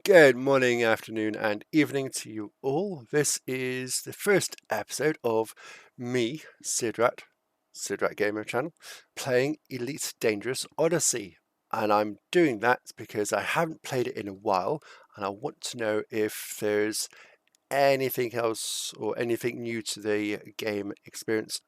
Good morning, afternoon, and evening to you all. This is the first episode of me, Sidrat Gamer Channel, playing Elite Dangerous Odyssey. And I'm doing that because I haven't played it in a while, and I want to know if there's anything else or anything new to the game experience.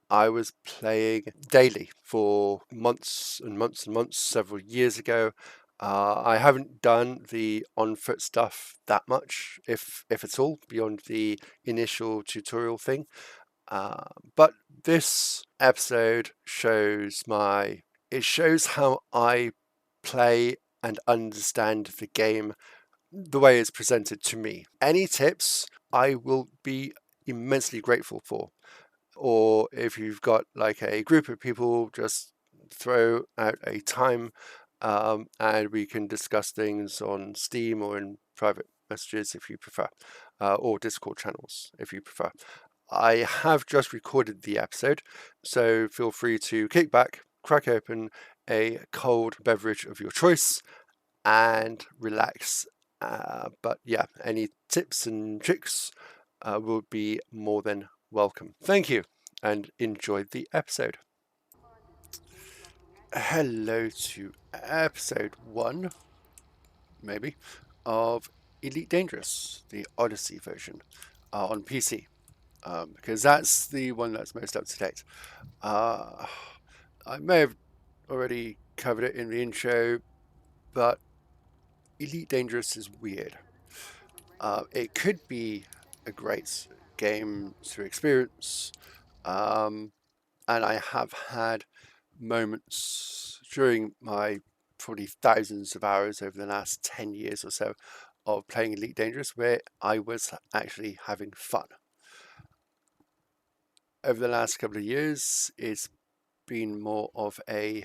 I was playing daily for months and months and months, several years ago. I haven't done the on-foot stuff that much, if at all, beyond the initial tutorial thing. But this episode shows how I play and understand the game the way it's presented to me. Any tips I will be immensely grateful for. Or if you've got like a group of people, just throw out a time and we can discuss things on Steam or in private messages if you prefer, or Discord channels if you prefer. I have just recorded the episode, so feel free to kick back, crack open a cold beverage of your choice, and relax. But yeah, any tips and tricks will be more than welcome. Thank you and enjoy the episode. Hello to episode 1, maybe, of Elite Dangerous, the Odyssey version on PC, because that's the one that's most up to date. I may have already covered it in the intro, but Elite Dangerous is weird. It could be a great game to experience, and I have had moments during my probably thousands of hours over the last 10 years or so of playing Elite Dangerous where I was actually having fun. Over the last couple of years, it's been more of an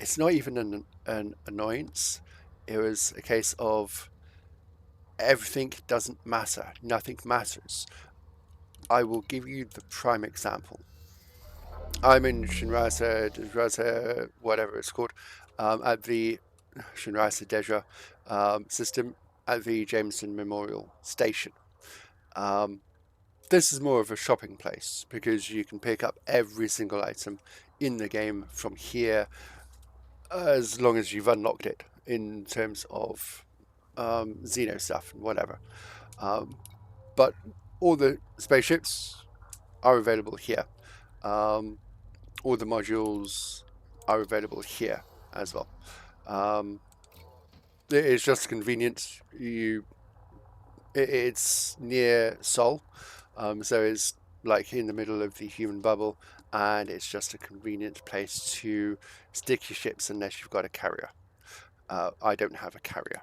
it's not even an annoyance. It was a case of everything doesn't matter. Nothing matters. I will give you the prime example. I'm in Shinrasa, whatever it's called, at the Shinrasa Deja system at the Jameson Memorial Station. This is more of a shopping place because you can pick up every single item in the game from here as long as you've unlocked it in terms of Xeno stuff and whatever. But all the spaceships are available here. All the modules are available here as well. It's just convenient. It's near Sol, so it's like in the middle of the human bubble, and it's just a convenient place to stick your ships unless you've got a carrier. I don't have a carrier.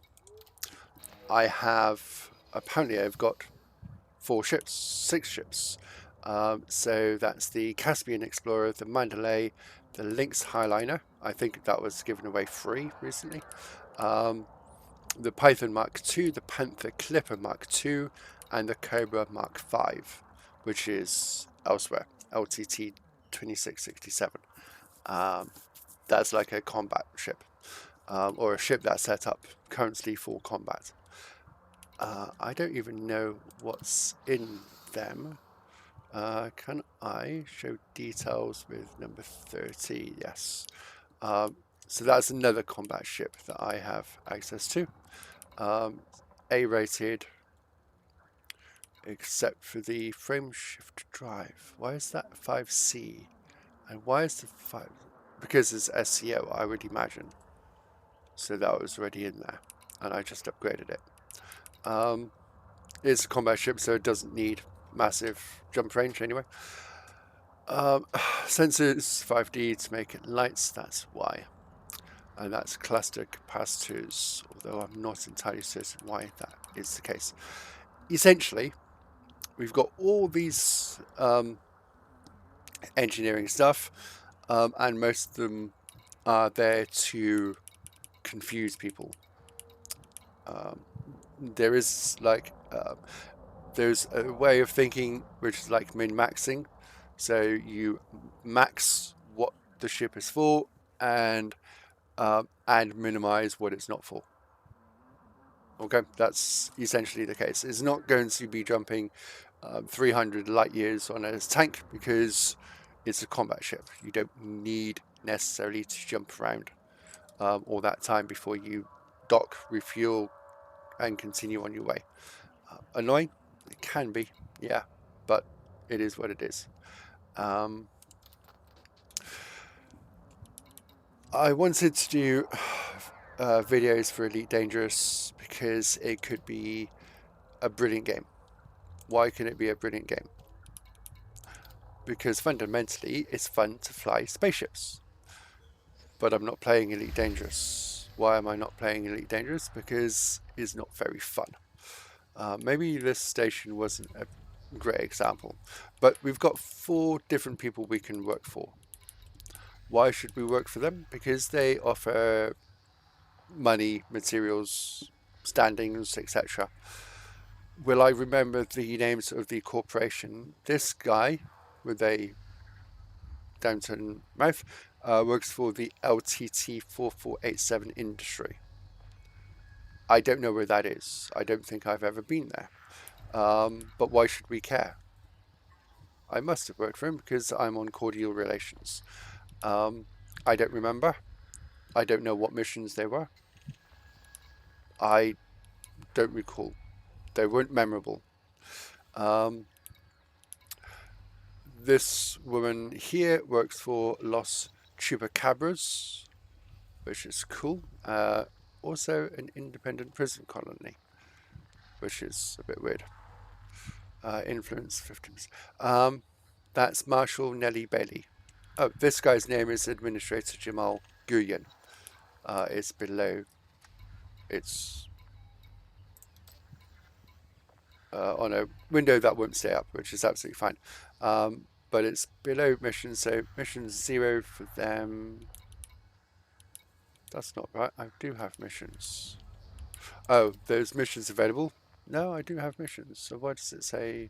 Apparently I've got 6 ships. So that's the Caspian Explorer, the Mandalay, the Lynx Highliner. I think that was given away free recently. The Python Mark II, the Panther Clipper Mark II, and the Cobra Mark V, which is elsewhere, LTT 2667. That's like a combat ship, or a ship that's set up currently for combat. I don't even know what's in them. Can I show details with number 30? Yes. So that's another combat ship that I have access to. A-rated, except for the frame shift drive. Why is that 5C? And why is the 5? Because it's SCO, I would imagine. So that was already in there, and I just upgraded it. It's a combat ship, so it doesn't need massive jump range anyway. Sensors 5D to make it lights, that's why. And that's cluster capacitors, although I'm not entirely certain why that is the case. Essentially, we've got all these engineering stuff, and most of them are there to confuse people. There is like there's a way of thinking which is like min-maxing. So you max what the ship is for, and and minimize what it's not for. Okay, that's essentially the case. It's not going to be jumping 300 light years on a tank because it's a combat ship. You don't need necessarily to jump around all that time before you dock, refuel, and continue on your way. Annoying? It can be, yeah, but it is what it is. I wanted to do videos for Elite Dangerous because it could be a brilliant game. Why can it be a brilliant game? Because fundamentally it's fun to fly spaceships. But I'm not playing Elite Dangerous. Why am I not playing Elite Dangerous? Because it's not very fun. Maybe this station wasn't a great example, but we've got 4 different people we can work for. Why should we work for them? Because they offer money, materials, standings, etc. Will I remember the names of the corporation? This guy with a downturn mouth works for the LTT 4487 industry. I don't know where that is. I don't think I've ever been there. But why should we care? I must have worked for him because I'm on cordial relations. I don't remember. I don't know what missions they were. I don't recall. They weren't memorable. This woman here works for Los Chupacabras, which is cool. Also an independent prison colony, which is a bit weird. Influence 50%. That's Marshal Nellie Bailey. Oh, this guy's name is Administrator Jamal Guyan. It's below. It's on a window that won't stay up, which is absolutely fine. But it's below missions, so mission 0 for them. That's not right. I do have missions. Oh, there's missions available. No, I do have missions. So why does it say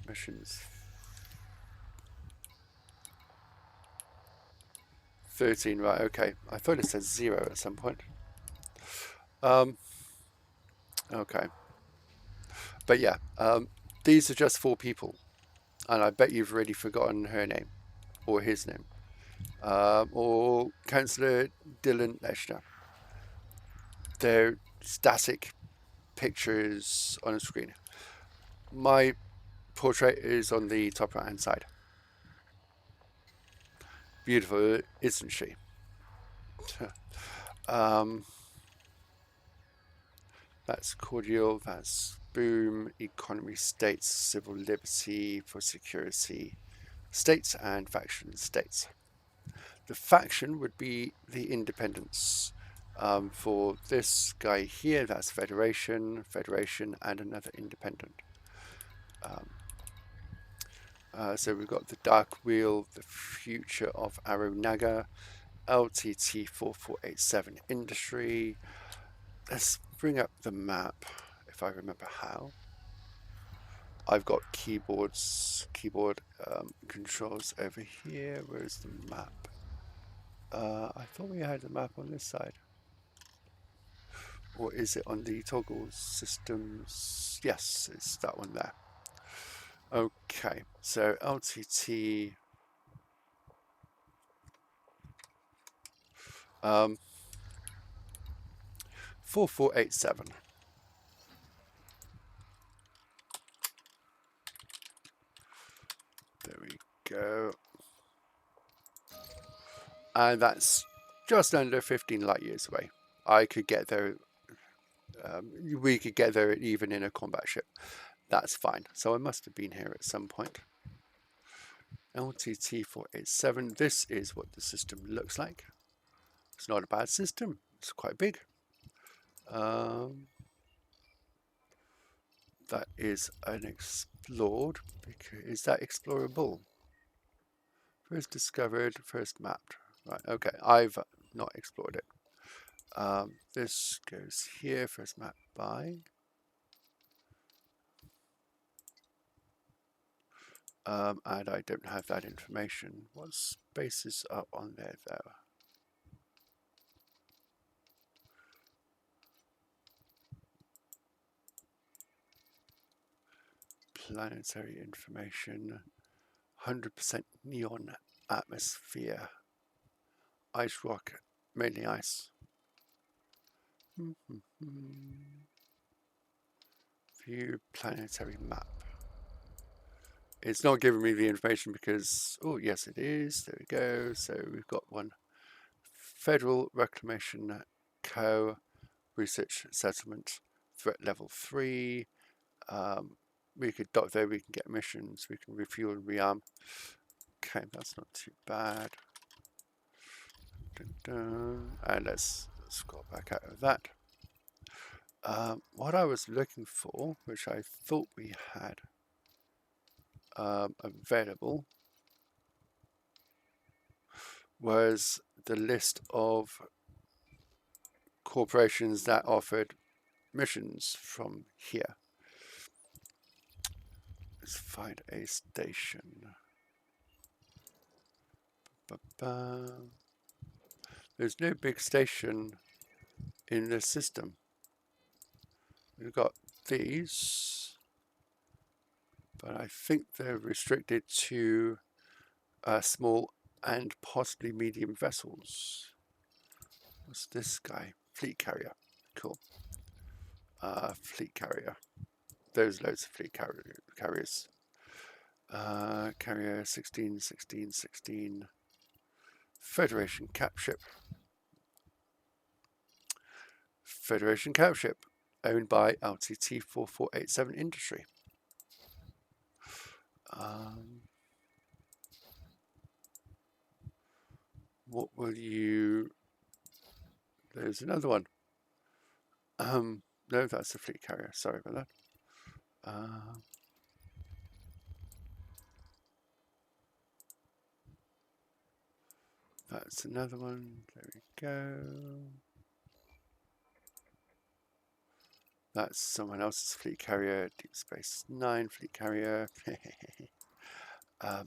missions 13? Right, okay. I thought it said 0 at some point. Okay. But yeah, these are just 4 people. And I bet you've already forgotten her name. Or his name. Or Councillor Dylan Leshner. They're static pictures on a screen. My portrait is on the top right hand side. Beautiful, isn't she? That's cordial, that's boom, economy, states, civil liberty for security, states, and faction states. The faction would be the independents. For this guy here, that's federation, and another independent. So we've got the Dark Wheel, the Future of Aronaga, LTT 4487 Industry. Let's bring up the map, if I remember how. I've got keyboard controls over here. Where's the map? I thought we had the map on this side. Or is it on the toggle systems? Yes, it's that one there. Okay, so LTT 4487. There we go. And that's just under 15 light years away. I could get there. We could get there even in a combat ship. That's fine. So I must have been here at some point. LTT 487. This is what the system looks like. It's not a bad system. It's quite big. That is unexplored. Is that explorable? First discovered, first mapped. Right, okay. I've not explored it. This goes here, first mapped by. And I don't have that information. What spaces are on there though? planetary information, 100% neon atmosphere, ice rock, mainly ice. View planetary map. It's not giving me the information because, oh yes it is, there we go. So we've got one Federal Reclamation Co. Research Settlement, threat level 3. We could dock there, we can get missions, we can refuel and rearm. Okay, that's not too bad. Dun, dun. And let's scroll back out of that. What I was looking for, which I thought we had available, was the list of corporations that offered missions from here. Let's find a station. There's no big station in the system. We've got these, but I think they're restricted to small and possibly medium vessels. What's this guy? Fleet carrier. Cool. Fleet carrier. There's loads of fleet carriers. Carrier 16, 16, 16. Federation cap ship. Federation cap ship, owned by LTT 4487 Industry. What will you... There's another one. No, that's a fleet carrier. Sorry about that. That's another one. There we go. That's someone else's fleet carrier. Deep Space Nine fleet carrier.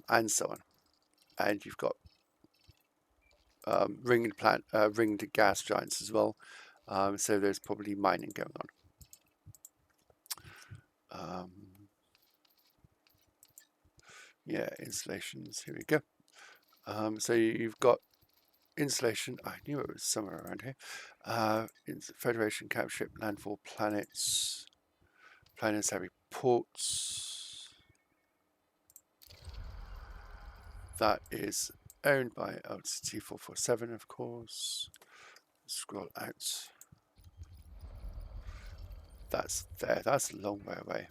And so on. And you've got ringed gas giants as well. So there's probably mining going on. Yeah, installations. Here we go. So you've got installation. I knew it was somewhere around here. Federation cap ship, landfall planets, planetary ports. That is owned by LTT 447, of course. Scroll out. That's there. That's a long way away.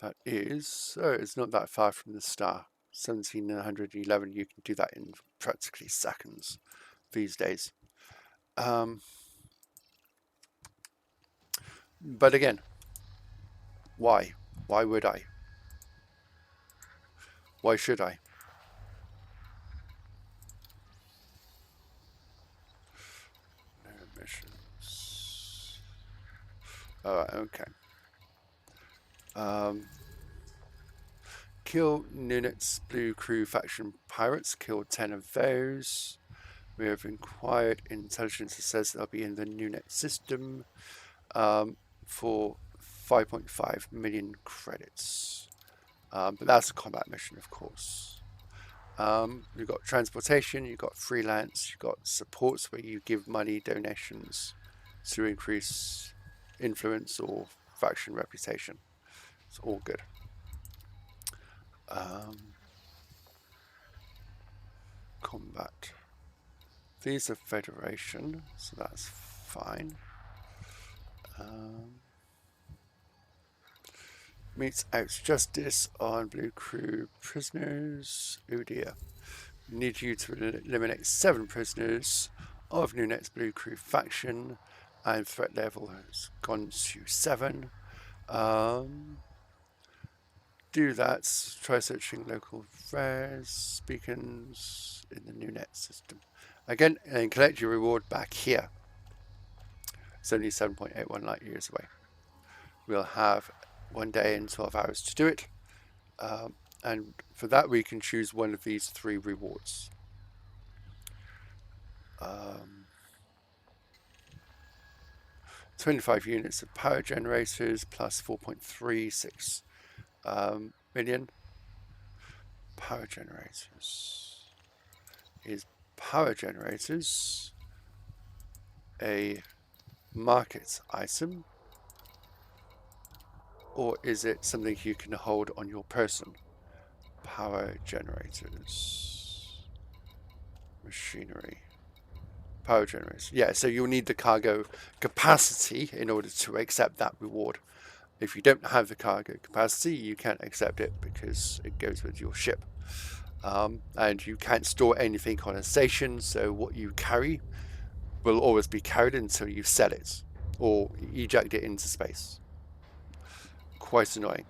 That is, oh, it's not that far from the star. 1711, you can do that in practically seconds these days. But again, why? Why would I? Why should I? No missions. Alright, okay. Kill Nunet's Blue Crew faction pirates. Killed 10 of those. We have inquired intelligence that says they'll be in the Nunet system for 5.5 million credits. But that's a combat mission, of course. You've got transportation, you've got freelance, you've got supports where you give money, donations to increase influence or faction reputation. It's all good. Combat. These are Federation, so that's fine. Meets out justice on Blue Crew prisoners. Oh dear. Need you to eliminate 7 prisoners of Nunet's Blue Crew faction, and threat level has gone to 7. Do that. Try searching local rares, beacons in the Nunet system. Again, and collect your reward back here. It's only 7.81 light years away. We'll have 1 day and 12 hours to do it. And for that, we can choose one of these 3 rewards. 25 units of power generators plus 4.36 million. Power generators. Is power generators a market item, or is it something you can hold on your person? Power generators. Machinery. Power generators. Yeah, so you'll need the cargo capacity in order to accept that reward. If you don't have the cargo capacity, you can't accept it because it goes with your ship. And you can't store anything on a station, so what you carry will always be carried until you sell it or eject it into space. Quite annoying.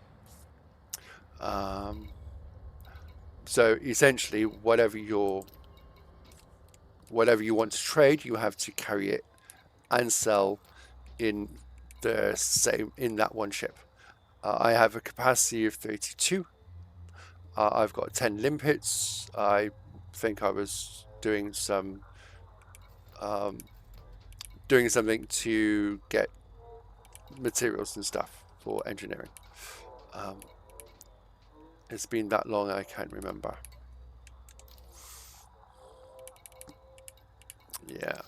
So essentially, whatever you want to trade, you have to carry it and sell in that one ship. I have a capacity of 32. I've got 10 limpets. I think I was doing something to get materials and stuff for engineering. It's been that long I can't remember. Yeah.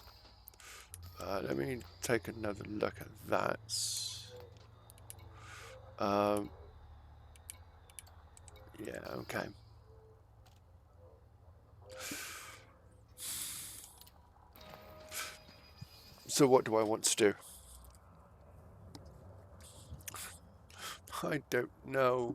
Let me take another look at that. Yeah, okay. So what do I want to do? I don't know.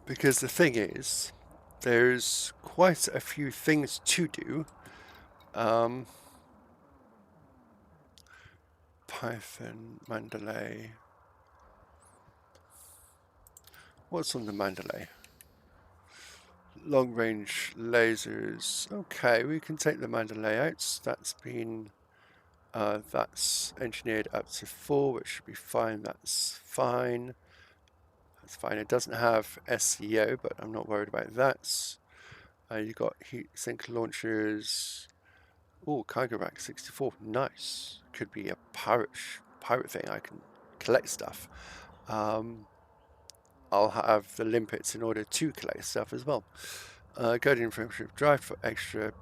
Because the thing is, there's quite a few things to do. Python, Mandalay. What's on the Mandalay? Long range lasers. Okay, we can take the Mandalay out. That's engineered up to 4, which should be fine. That's fine. That's fine. It doesn't have SEO, but I'm not worried about that. You've got heat sink launchers. Oh, cargo rack 64. Nice. Could be a pirate thing. I can collect stuff. I'll have the limpets in order to collect stuff as well. Guardian frameship drive for extra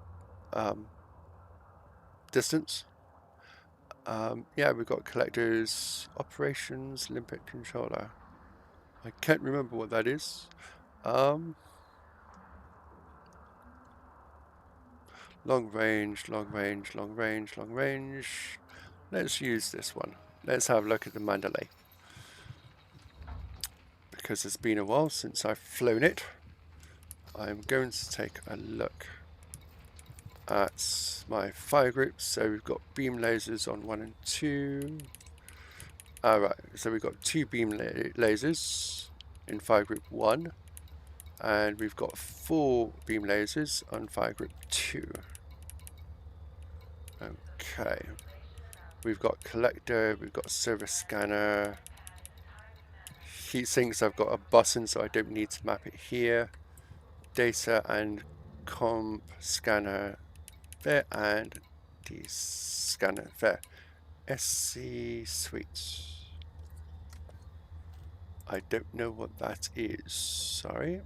distance. Yeah, we've got collectors, operations, limpet controller. I can't remember what that is. Long range, long range, long range, long range. Let's use this one. Let's have a look at the Mandalay. Because it's been a while since I've flown it, I'm going to take a look at my fire groups. So we've got beam lasers on 1 and 2. Alright, so we've got 2 beam lasers in fire group 1. And we've got 4 beam lasers on fire group 2. Okay. We've got collector, we've got service scanner. Heat sinks, I've got a button, so I don't need to map it here. Data and comp scanner there, and the scanner there. SC suite. I don't know what that is. Sorry.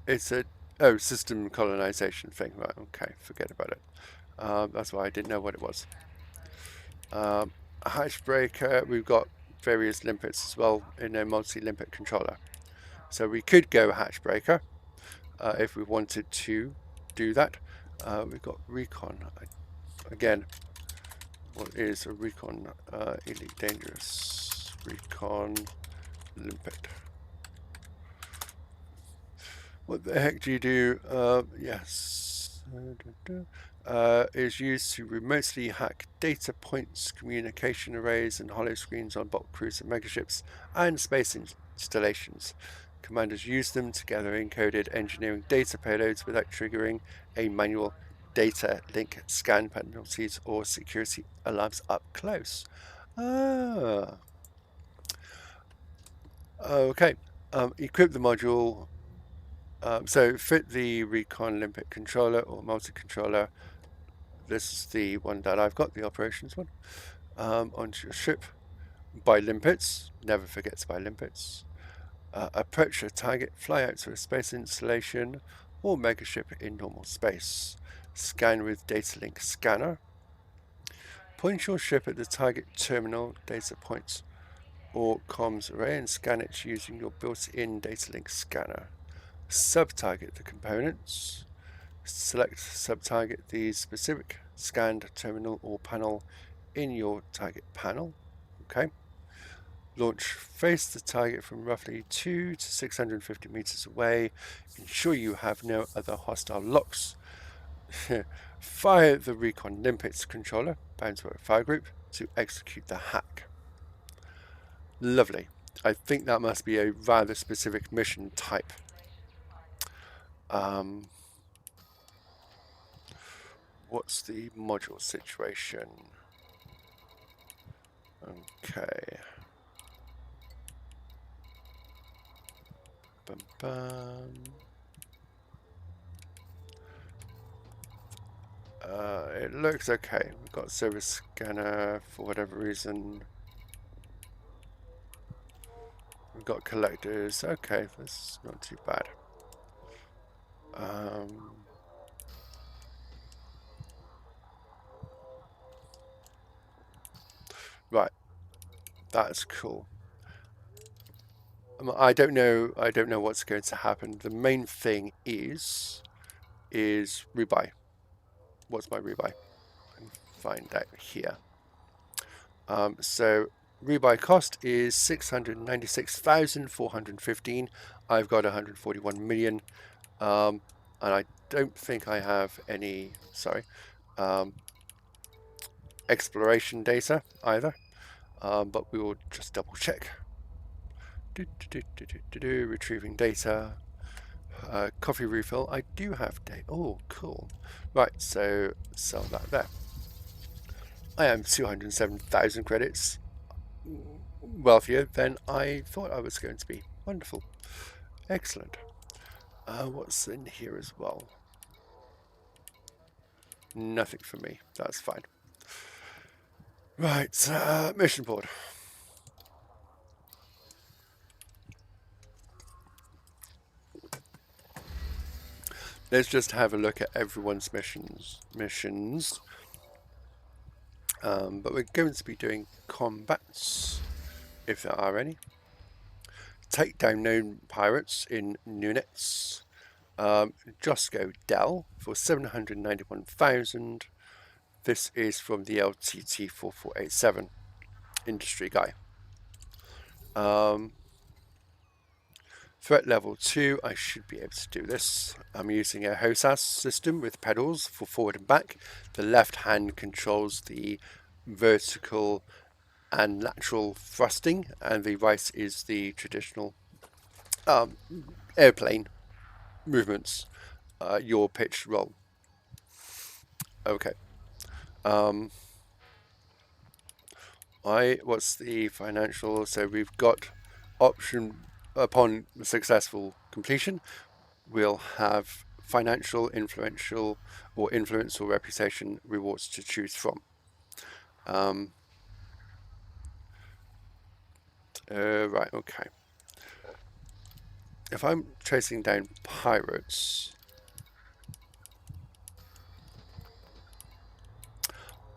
It's a system colonization thing. Right? Okay, forget about it. That's why I didn't know what it was. A hatch breaker. We've got various limpets as well in a multi-limpet controller. So we could go hatch breaker if we wanted to do that. We've got recon. Again, what is a recon? Elite dangerous. Recon limpet. What the heck do you do? Yes. Is used to remotely hack data points, communication arrays, and hollow screens on bulk cruiser megaships and space installations. Commanders use them to gather encoded engineering data payloads without triggering a manual data link scan penalties or security alarms up close. Ah. Okay, equip the module. So fit the Recon Limpet controller or multi-controller. This is the one that I've got, the operations one, onto your ship. Buy limpets, never forget to buy limpets. Approach a target, fly out to a space installation or megaship in normal space. Scan with data link scanner. Point your ship at the target terminal data point or comms array and scan it using your built-in data link scanner. Sub-target the components. Select sub-target the specific scanned terminal or panel in your target panel. Okay. Launch face the target from roughly 2 to 650 meters away. Ensure you have no other hostile locks. Fire the Recon Limpets controller, bound to a fire group, to execute the hack. Lovely. I think that must be a rather specific mission type. What's the module situation? Okay. Bum, bum. It looks okay. We've got service scanner for whatever reason. We've got collectors. Okay, that's not too bad. Right, that's cool. I don't know what's going to happen. The main thing is rebuy. What's my rebuy? I can find out here. So rebuy cost is 696,415. I've got 141 million, and I don't think I have any. Sorry, exploration data either. But we will just double check. Retrieving data. Coffee refill. I do have data. Oh, cool. Right, so sell that there. I am 207,000 credits wealthier than I thought I was going to be. Wonderful. Excellent. What's in here as well? Nothing for me. That's fine. Right, mission board. Let's just have a look at everyone's missions. But we're going to be doing combats, if there are any. Take down known pirates in Nunets. Josco Dell for 791,000. This is from the LTT 4487 industry guy. Threat level 2, I should be able to do this. I'm using a HOSAS system with pedals for forward and back. The left hand controls the vertical and lateral thrusting, and the right is the traditional airplane movements, yaw, pitch, roll. Okay. What's the financial? So we've got option upon successful completion. We'll have financial, influential, or influence or reputation rewards to choose from. Right, okay. If I'm tracing down pirates,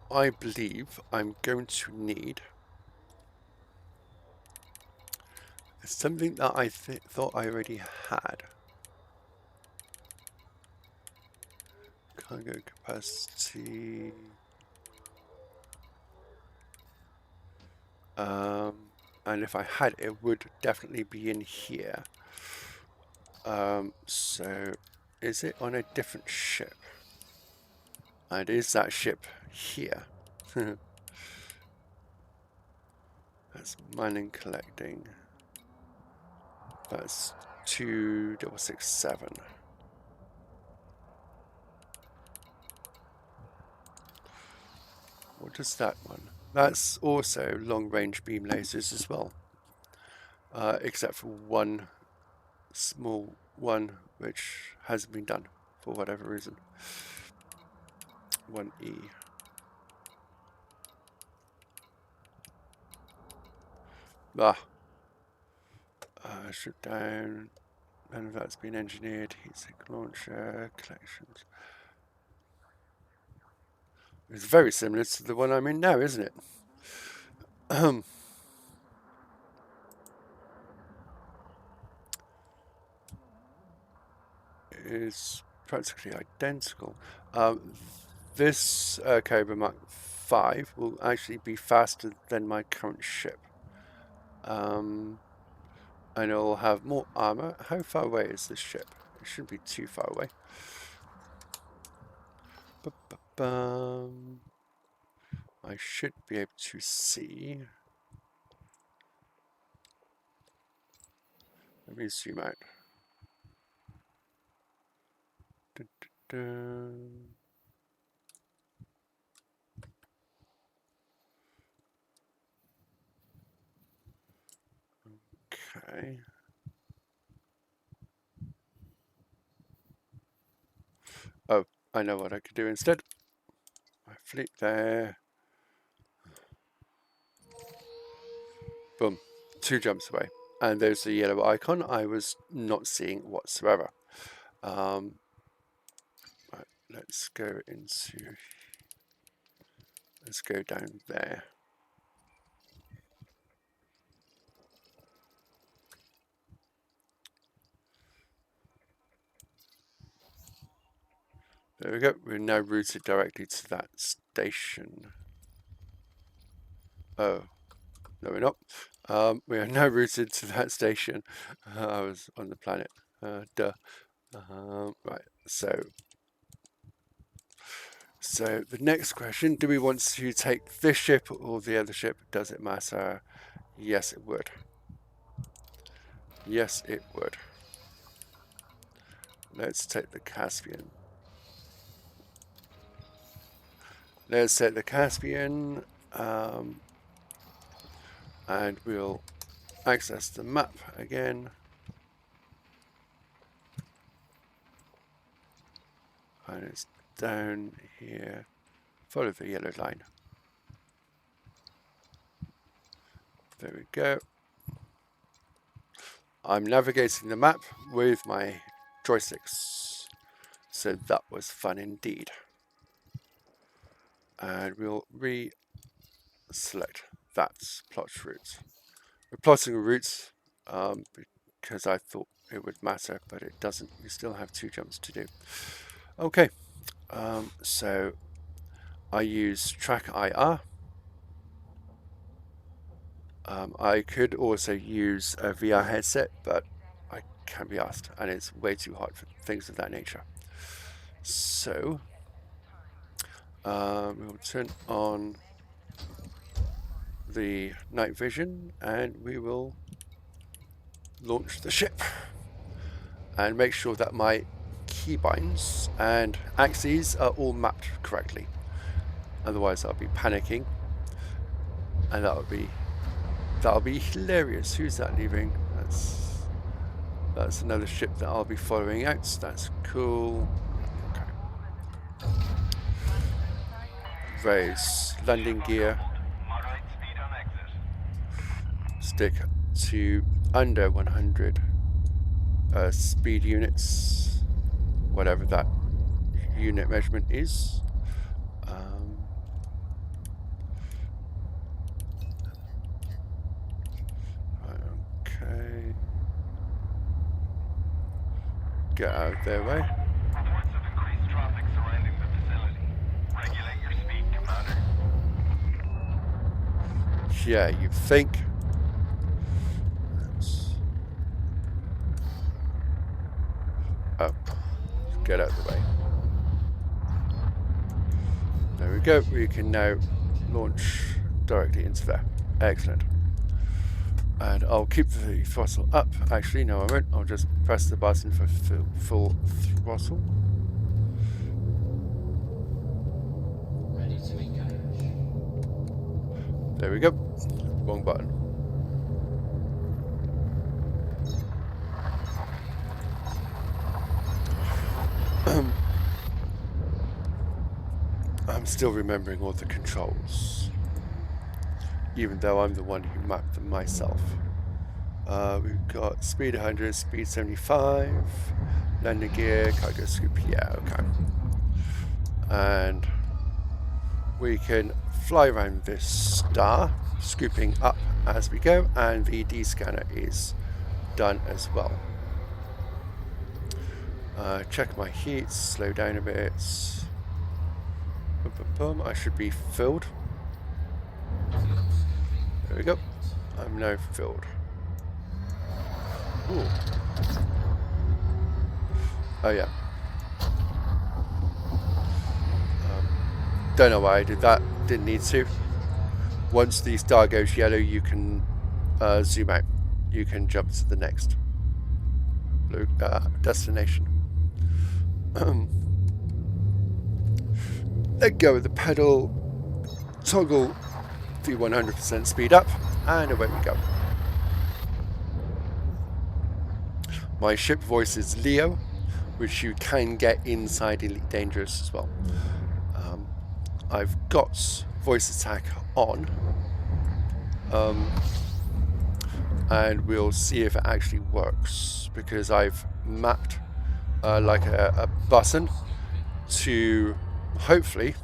I believe I'm going to need something that I thought I already had. Cargo capacity. And if I had it, would definitely be in here. So is it on a different ship? And is that ship here? That's mining collecting. That's 2667. What does that one? That's also long range beam lasers as well. except for one small one which hasn't been done for whatever reason. 1E. Strip down. None of that's been engineered. Heatsink launcher, collections. It's very similar to the one I'm in now, isn't it? Is practically identical. This Cobra Mark 5 will actually be faster than my current ship. And it'll have more armor. How far away is this ship? It shouldn't be too far away. I should be able to see. Let me zoom out. Okay. Oh, I know what I could do instead. I fleet there. Boom. 2 jumps away. And there's the yellow icon I was not seeing whatsoever. Right, let's go down there. There we go. We're now routed directly to that station. Oh, no, we're not. We are now routed to that station. I was on the planet. Duh. Right. So the next question: do we want to take this ship or the other ship? Does it matter? Yes, it would. Yes, it would. Let's take the Caspian. Let's take the Caspian, and we'll access the map again. And it's down here. Follow the yellow line. There we go. I'm navigating the map with my joysticks. So that was fun indeed. And we'll re-select that's plot routes. We're plotting routes because I thought it would matter, but it doesn't. We still have 2 jumps to do. Okay, so I use TrackIR. I could also use a VR headset, but I can't be asked, and it's way too hot for things of that nature. So we'll turn on the night vision and we will launch the ship and make sure that my keybinds and axes are all mapped correctly. Otherwise I'll be panicking, and that'll be hilarious. Who's that leaving? That's another ship that I'll be following out. So that's cool. Okay. Raise landing gear. Stick to under 100 speed units, whatever that unit measurement is. Okay. Get out of their way. Reports of increased traffic surrounding the facility. Regulate your speed, Commander. Yeah, you think. Oh, get out of the way. There we go. We can now launch directly into there. Excellent. And I'll keep the throttle up. Actually, no, I won't. I'll just press the button for full throttle. Ready to engage. There we go. Wrong button. I'm still remembering all the controls, even though I'm the one who mapped them myself. We've got speed 100, speed 75, landing gear, cargo scoop, yeah, okay. And we can fly around this star, scooping up as we go, and the D scanner is done as well. Check my heats, slow down a bit. Boom, boom, boom. I should be filled. There we go. I'm now filled. Ooh. Oh yeah. Don't know why I did that. Didn't need to. Once the star goes yellow, you can zoom out. You can jump to the next blue destination. Let go of the pedal, toggle the 100% speed up, and away we go. My ship voice is Leo, which you can get inside Elite Dangerous as well. I've got voice attack on, and we'll see if it actually works, because I've mapped like a button to hopefully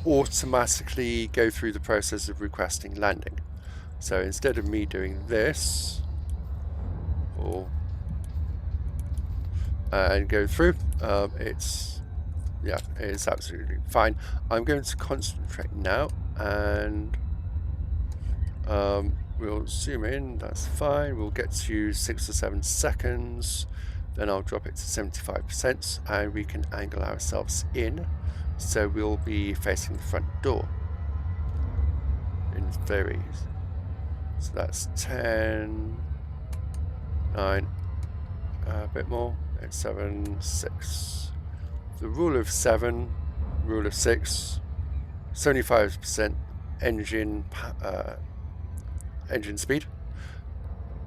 automatically go through the process of requesting landing. So instead of me doing this and go through, it's absolutely fine. I'm going to concentrate now, and we'll zoom in. That's fine. We'll get to 6 or 7 seconds, then I'll drop it to 75%, and we can angle ourselves in, so we'll be facing the front door in theory. So that's 10, 9, a bit more, 8, 7, 6. The rule of 7, rule of 6, 75% engine speed,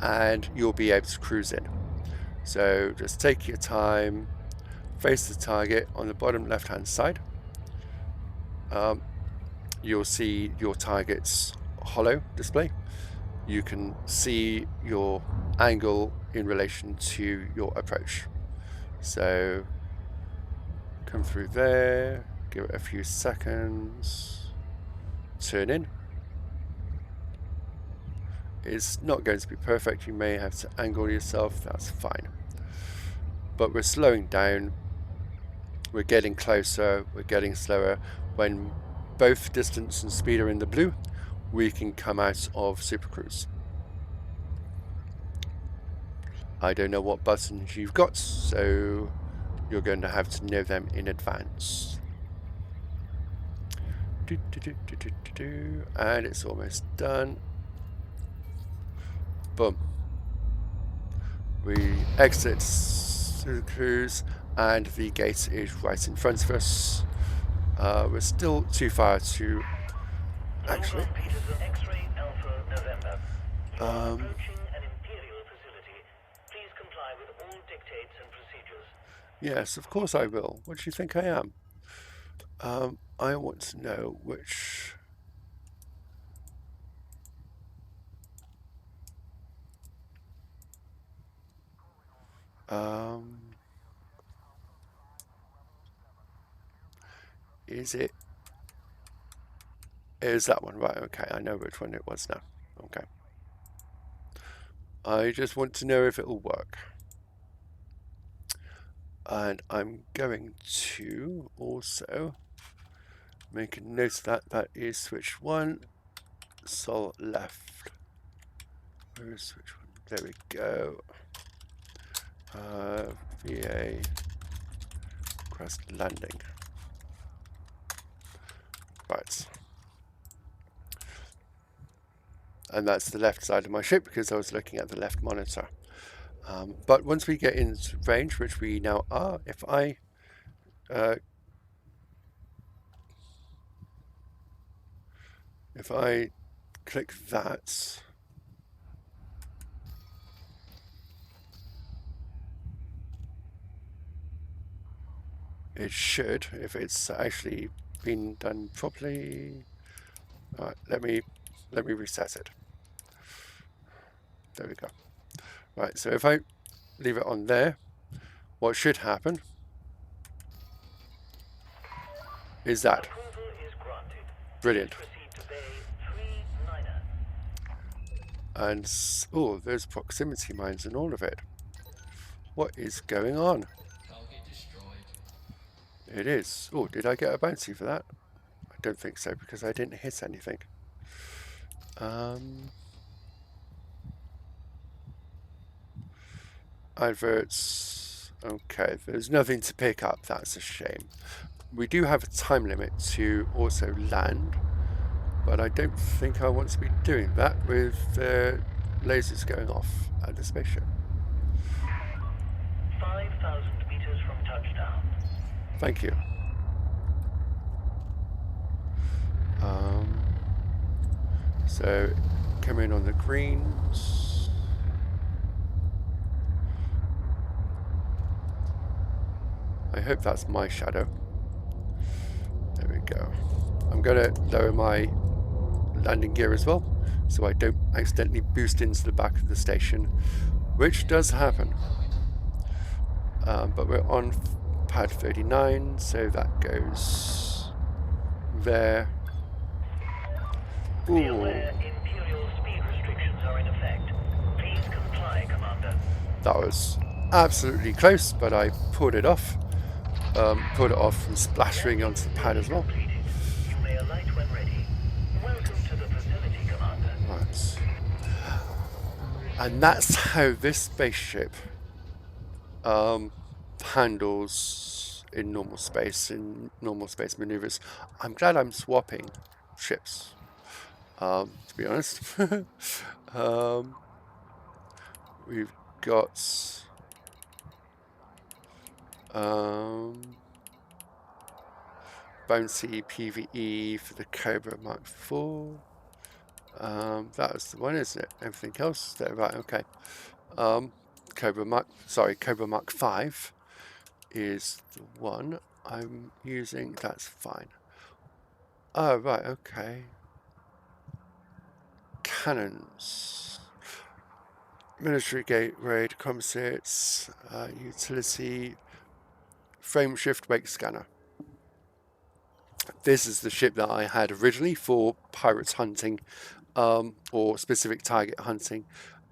and you'll be able to cruise in. So just take your time, face the target on the bottom left hand side. You'll see your target's holo display. You can see your angle in relation to your approach. So come through there, give it a few seconds, turn in. It's not going to be perfect. You may have to angle yourself. That's fine. But we're slowing down. We're getting closer. We're getting slower. When both distance and speed are in the blue, we can come out of Super Cruise. I don't know what buttons you've got, so you're going to have to know them in advance. And it's almost done. Boom. We exit Super Cruise, and the gate is right in front of us. We're still too far to actually. Yes, of course I will. What do you think I am? I want to know which. Is that one? Right, okay, I know which one it was now. Okay. I just want to know if it'll work. And I'm going to also make a note of that. That is switch 1, Sol left. Where is switch 1? There we go. VA crest landing. Right. And that's the left side of my ship because I was looking at the left monitor. But once we get into range, which we now are, if I click that, It should, if it's actually been done properly. All right, let me reset it. There we go. Right, so if I leave it on there, what should happen is that. Approval is granted. Brilliant. Please proceed to bay 39er. And oh, there's proximity mines and all of it. What is going on? Target destroyed. It is. Oh, did I get a bouncy for that? I don't think so, because I didn't hit anything. Adverts. Okay, there's nothing to pick up. That's a shame. We do have a time limit to also land, but I don't think I want to be doing that with lasers going off at the spaceship. 5,000 meters from touchdown. Thank you. So, come in on the greens. I hope that's my shadow. There we go. I'm going to lower my landing gear as well, so I don't accidentally boost into the back of the station, which does happen. But we're on pad 39, so that goes there. Be aware Imperial speed restrictions are in effect. Please comply, Commander. That was absolutely close, but I pulled it off. Pulled it off from splashing onto the pad as well. You may alight when ready. Welcome to the facility, Commander. Right. And that's how this spaceship handles in normal space maneuvers. I'm glad I'm swapping ships, to be honest. We've got bouncy PvE for the Cobra Mark IV. That was the one, isn't it? Everything else there, right? Okay. Cobra Mark 5 is the one I'm using. That's fine. Oh, right. Okay. Cannons, military gate raid, composites, utility, frame shift wake scanner. This is the ship that I had originally for pirates hunting, or specific target hunting.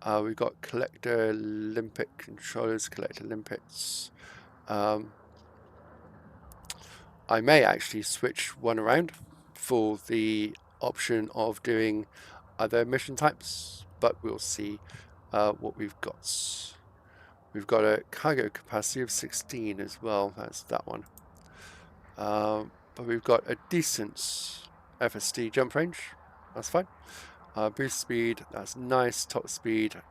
We've got collector limpet controllers, collector limpets. I may actually switch one around for the option of doing other mission types, but we'll see what we've got. We've got a cargo capacity of 16 as well. That's that one. But we've got a decent FSD jump range. That's fine. Boost speed, that's nice. Top speed,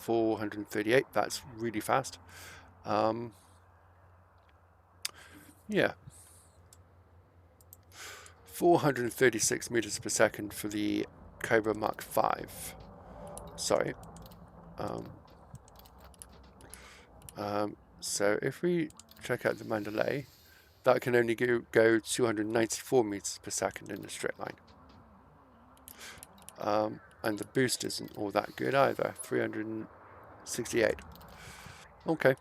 438. That's really fast. Yeah. 436 meters per second for the Cobra Mark 5. Sorry. So if we check out the Mandalay, that can only go 294 meters per second in a straight line. And the boost isn't all that good either, 368. Okay,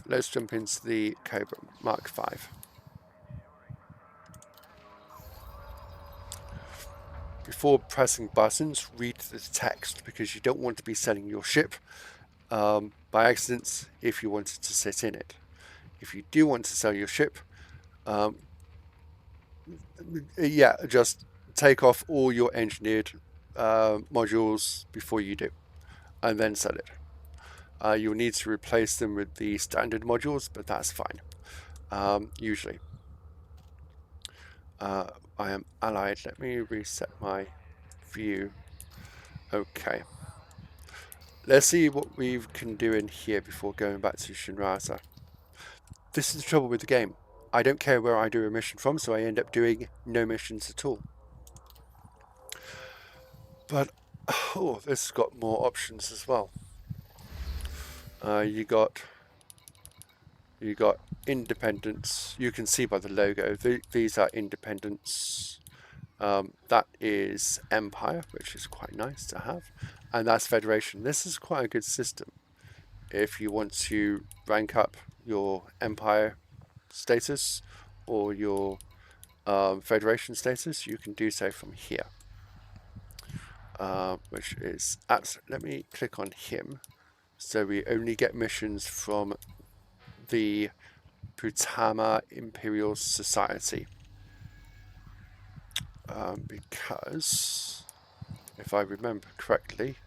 let's jump into the Cobra Mark 5. Before pressing buttons, read the text, because you don't want to be selling your ship by accident if you wanted to sit in it. If you do want to sell your ship, yeah, just take off all your engineered modules before you do, and then sell it. You'll need to replace them with the standard modules, but that's fine, usually. I am allied. Let me reset my view. Okay. Let's see what we can do in here before going back to Shinrasa. This is the trouble with the game. I don't care where I do a mission from, so I end up doing no missions at all. But, oh, this has got more options as well. You got You got independents. You can see by the logo, these are independents. That is Empire, which is quite nice to have, and that's Federation. This is quite a good system if you want to rank up your Empire status or your Federation status. You can do so from here, which is let me click on him, so we only get missions from the Putama Imperial Society, because if I remember correctly,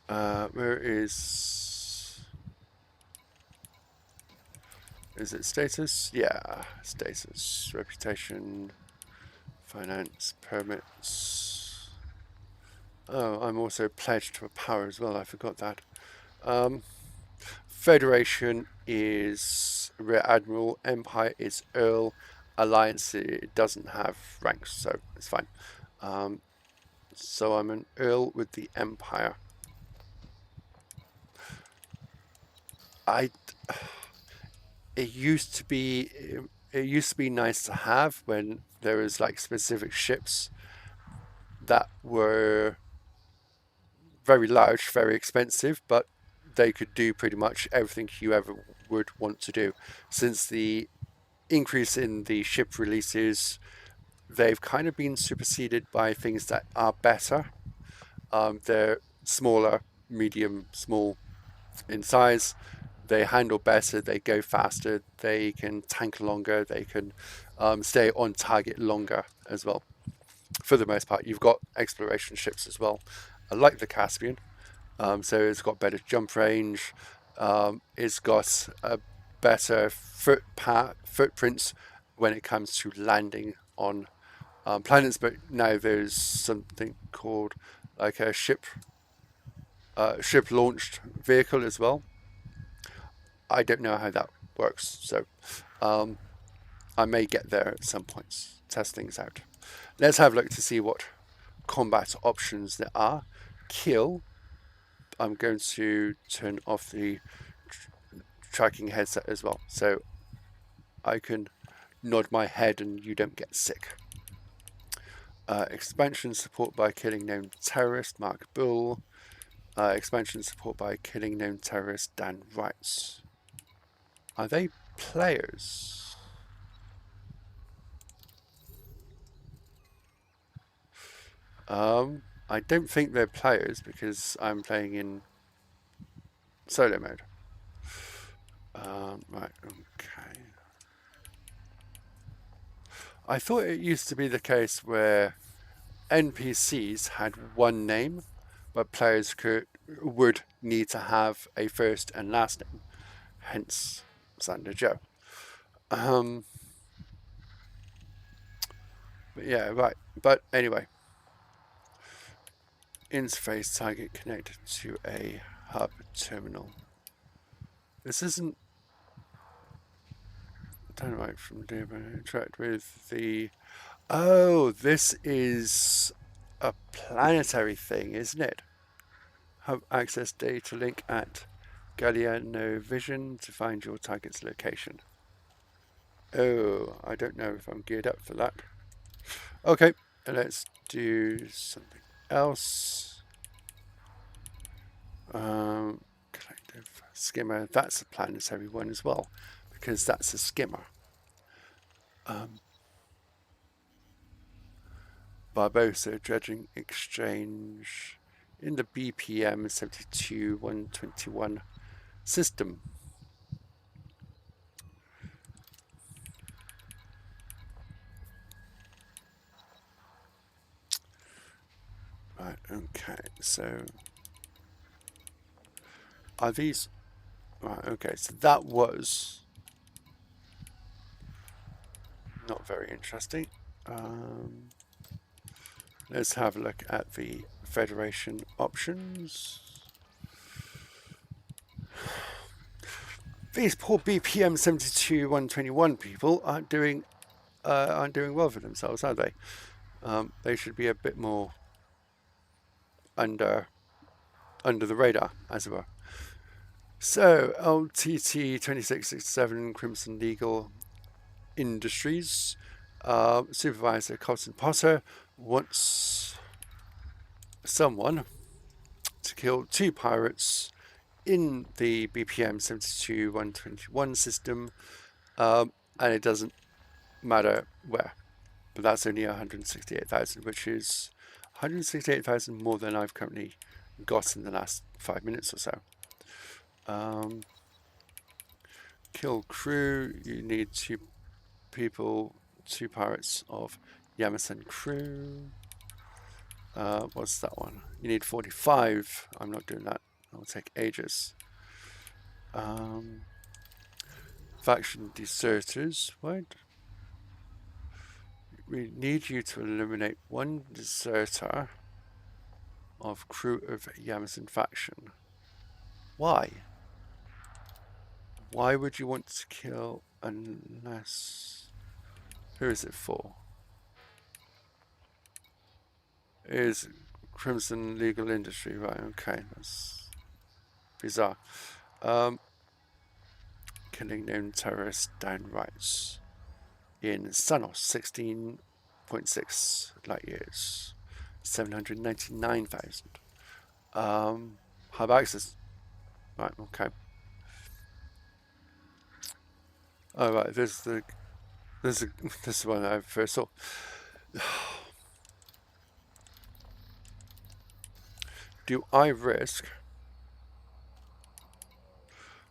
where is it status? Yeah, status, reputation, finance, permits. Oh, I'm also pledged to a power as well, I forgot that. Federation is Rear Admiral, Empire is Earl, Alliance it doesn't have ranks, so it's fine. So I'm an Earl with the Empire. It used to be nice to have when there was like specific ships that were very large, very expensive, but they could do pretty much everything you ever would want to do. Since the increase in the ship releases, they've kind of been superseded by things that are better. They're smaller, medium, small in size. They handle better, they go faster, they can tank longer, they can stay on target longer as well. For the most part, you've got exploration ships as well, like the Caspian. So it's got better jump range. It's got a better footprints when it comes to landing on planets. But now there's something called like a ship launched vehicle as well. I don't know how that works, so I may get there at some points, test things out. Let's have a look to see what combat options there are. Kill. I'm going to turn off the tracking headset as well, so I can nod my head and you don't get sick. Expansion support by killing known terrorist, Mark Bull. Expansion support by killing known terrorist, Dan Wrights. Are they players? I don't think they're players because I'm playing in solo mode. Right, okay. I thought it used to be the case where NPCs had one name, but players would need to have a first and last name, hence Sander Joe. But yeah, right. But anyway, interface target connected to a hub terminal. This isn't dynamite from interact with the. Oh, this is a planetary thing, isn't it? Have access data link at Galliano Vision to find your target's location. Oh, I don't know if I'm geared up for that. Okay, let's do something else. Collective skimmer. That's a planetary one as well, because that's a skimmer. Barbosa dredging exchange in the BPM 72121 system. Right, okay, so are these right? Okay, so that was not very interesting. Let's have a look at the Federation options. These poor BPM 72121 people aren't doing well for themselves, are they? They should be a bit more under under the radar, as it were. So, LTT 2667 Crimson Legal Industries supervisor Colton Potter wants someone to kill 2 pirates in the BPM 72121 system, and it doesn't matter where. But that's only 168,000, which is 168,000 more than I've currently got in the last 5 minutes or so. Kill crew, you need 2 people, 2 pirates of Yamasen crew. What's that one? You need 45. I'm not doing that. It'll take ages. Faction deserters. What? We need you to eliminate 1 deserter of crew of Yamasen faction. Why? Why would you want to kill unless... Who is it for? It is Crimson Legal Industry, right? Okay, that's bizarre. Killing known terrorists downrights in Sanos, 16.6 light years, 799,000. Hub access, right? Okay. Oh right, this is one I first saw. Do I risk?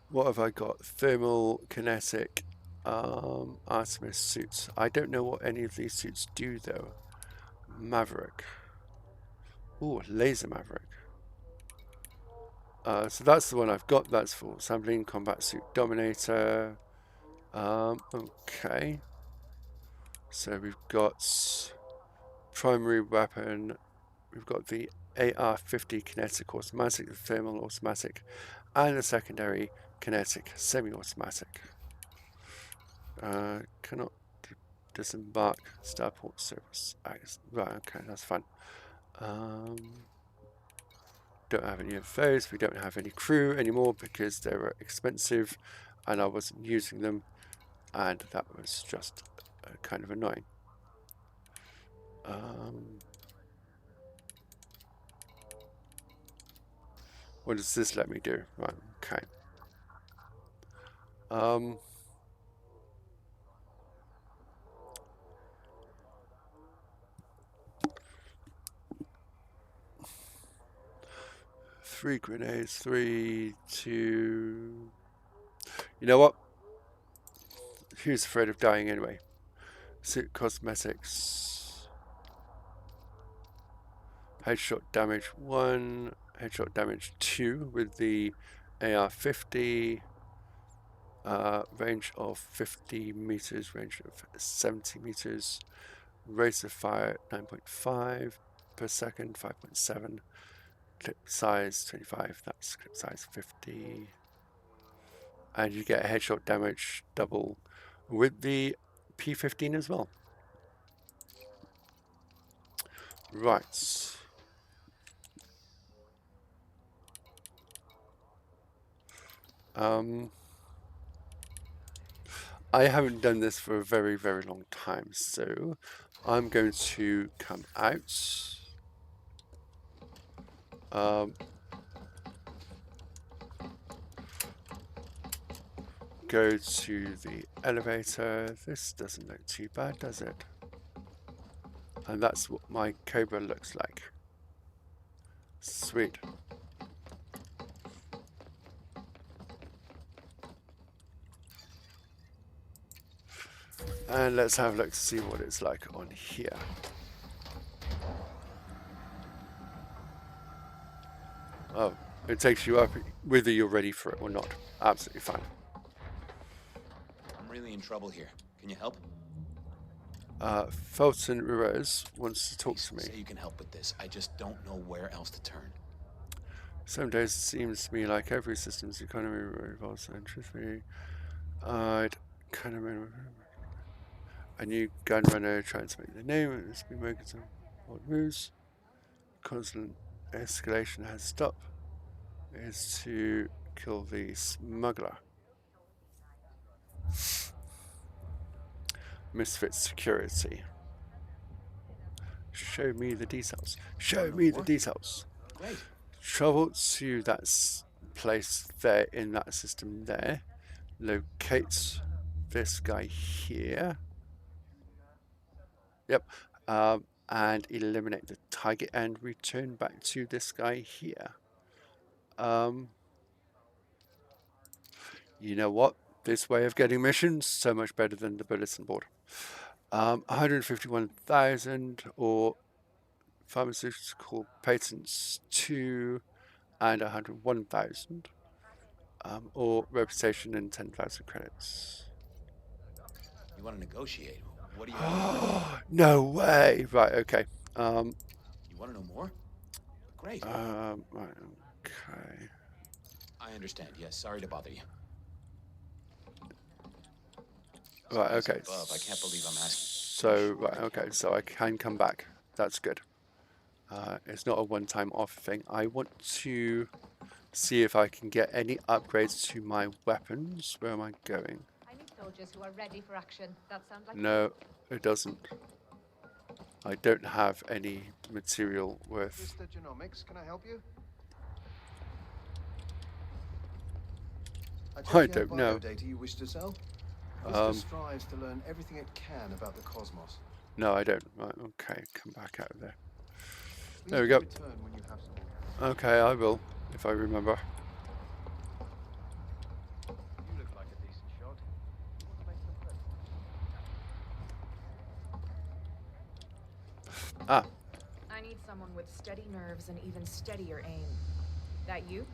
What have I got? Thermal, kinetic, Artemis suits. I don't know what any of these suits do though. Maverick. Ooh, laser Maverick. So that's the one I've got. That's for sampling. Combat suit Dominator. Okay. So we've got primary weapon. We've got the AR-50 kinetic automatic, the thermal automatic, and the secondary kinetic semi-automatic. Cannot disembark starport service. Right, okay, that's fine. Don't have any of those. We don't have any crew anymore because they were expensive and I wasn't using them, and that was just kind of annoying. What does this let me do? Right, okay. 3 grenades, 3, 2... You know what? Who's afraid of dying anyway? Suit cosmetics. Headshot damage 1, headshot damage 2 with the AR-50. Range of 50 meters, range of 70 meters. Rate of fire 9.5 per second, 5.7. Clip size 25, that's clip size 50. And you get headshot damage double with the P15 as well. Right. I haven't done this for a very, very long time, so I'm going to come out. Go to the elevator. This doesn't look too bad, does it? And that's what my Cobra looks like. Sweet. And let's have a look to see what it's like on here. Oh, it takes you up whether you're ready for it or not. Absolutely fine. I'm really in trouble here. Can you help? Felton Ruiz wants to talk to me. Say you can help with this. I just don't know where else to turn. Some days it seems to me like every system's economy revolves, and truthfully, I'd kind of a new gun runner trying to make the name. It's been making some odd moves. Constant escalation has stopped. is to kill the smuggler. Misfit security. Show me the details. Show me the details. Great. Travel to that place there in that system there. Locate this guy here. Yep. And eliminate the target and return back to this guy here. You know what? This way of getting missions, so much better than the bulletin board. 151,000 or pharmaceutical patents 2 and 101,000 or reputation and 10,000 credits. You want to negotiate? What do you have? No way! Right, okay. You want to know more? Great. Right, okay. I understand. Yes, sorry to bother you. Right, okay. Above. I can't believe I'm asking. So, right, okay, so I can come back. That's good. It's not a one-time offer thing. I want to see if I can get any upgrades to my weapons. Where am I going? I need soldiers who are ready for action. That sounds like No, it doesn't. I don't have any material worth. Mr. Genomics, can I help you? I don't know. Data you wish to sell? Um, This strives to learn everything it can about the cosmos. No, I don't. Right, okay, come back out of there. Please There we go. return when you have some. Okay, I will, if I remember. You look like a decent shot. You want to make some friends? Ah, I need someone with steady nerves and even steadier aim. That you?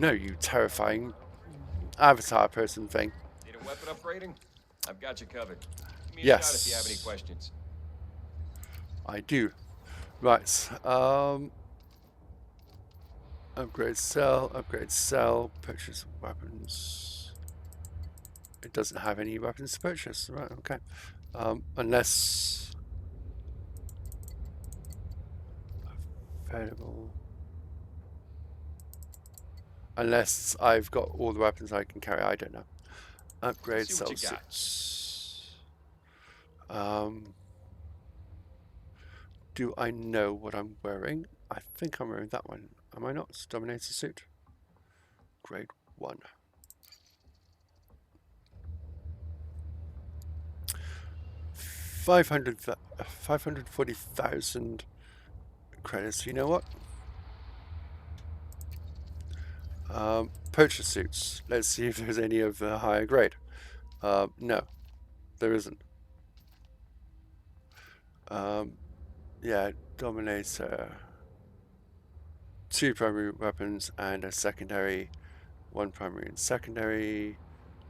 no, you terrifying avatar person thing. Need a weapon upgrading? I've got you covered. Give me a Yes. shot if you have any questions. I do. Right. Upgrade cell, purchase weapons. It doesn't have any weapons to purchase. Right, okay. Unless available. Unless I've got all the weapons I can carry, I don't know. Upgrade See what cell you got. suits. Do I know what I'm wearing? I think I'm wearing that one. Am I not? It's Dominator suit. Grade 1. $540,000 credits. You know what? Poacher suits. Let's see if there's any of the higher grade. No, there isn't. Yeah, Dominator. 2 primary weapons and a secondary. 1 primary and secondary.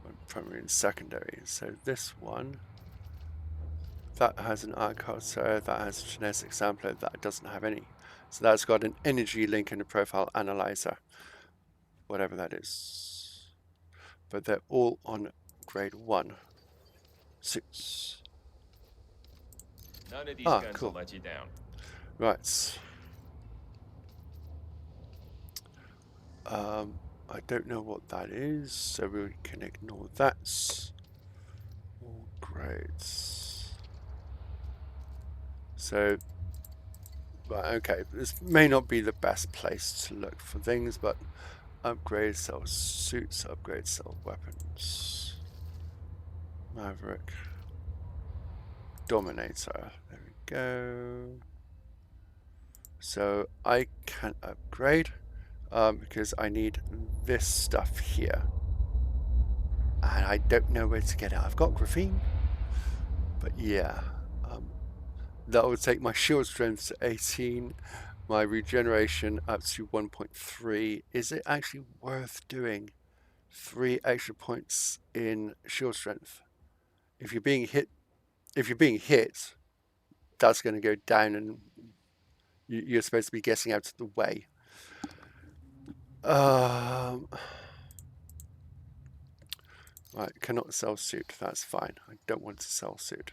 1 primary and secondary. So this one, that has an arc cursor, that has a genetic sampler, that doesn't have any. So that's got an energy link and a profile analyzer. Whatever that is. But they're all on grade 1 suits. None of these Ah, guns cool. will let you down. Right. I don't know what that is, so we can ignore that. All grades. So, right, okay, this may not be the best place to look for things, but upgrade cell suits, upgrade cell weapons. Maverick. Dominator. There we go. So I can upgrade because I need this stuff here. And I don't know where to get it. I've got graphene. But yeah. That would take my shield strength to 18. My regeneration up to 1.3. Is it actually worth doing 3 extra points in shield strength? If you're being hit, that's going to go down, and you're supposed to be getting out of the way. Right, cannot sell suit. That's fine. I don't want to sell suit.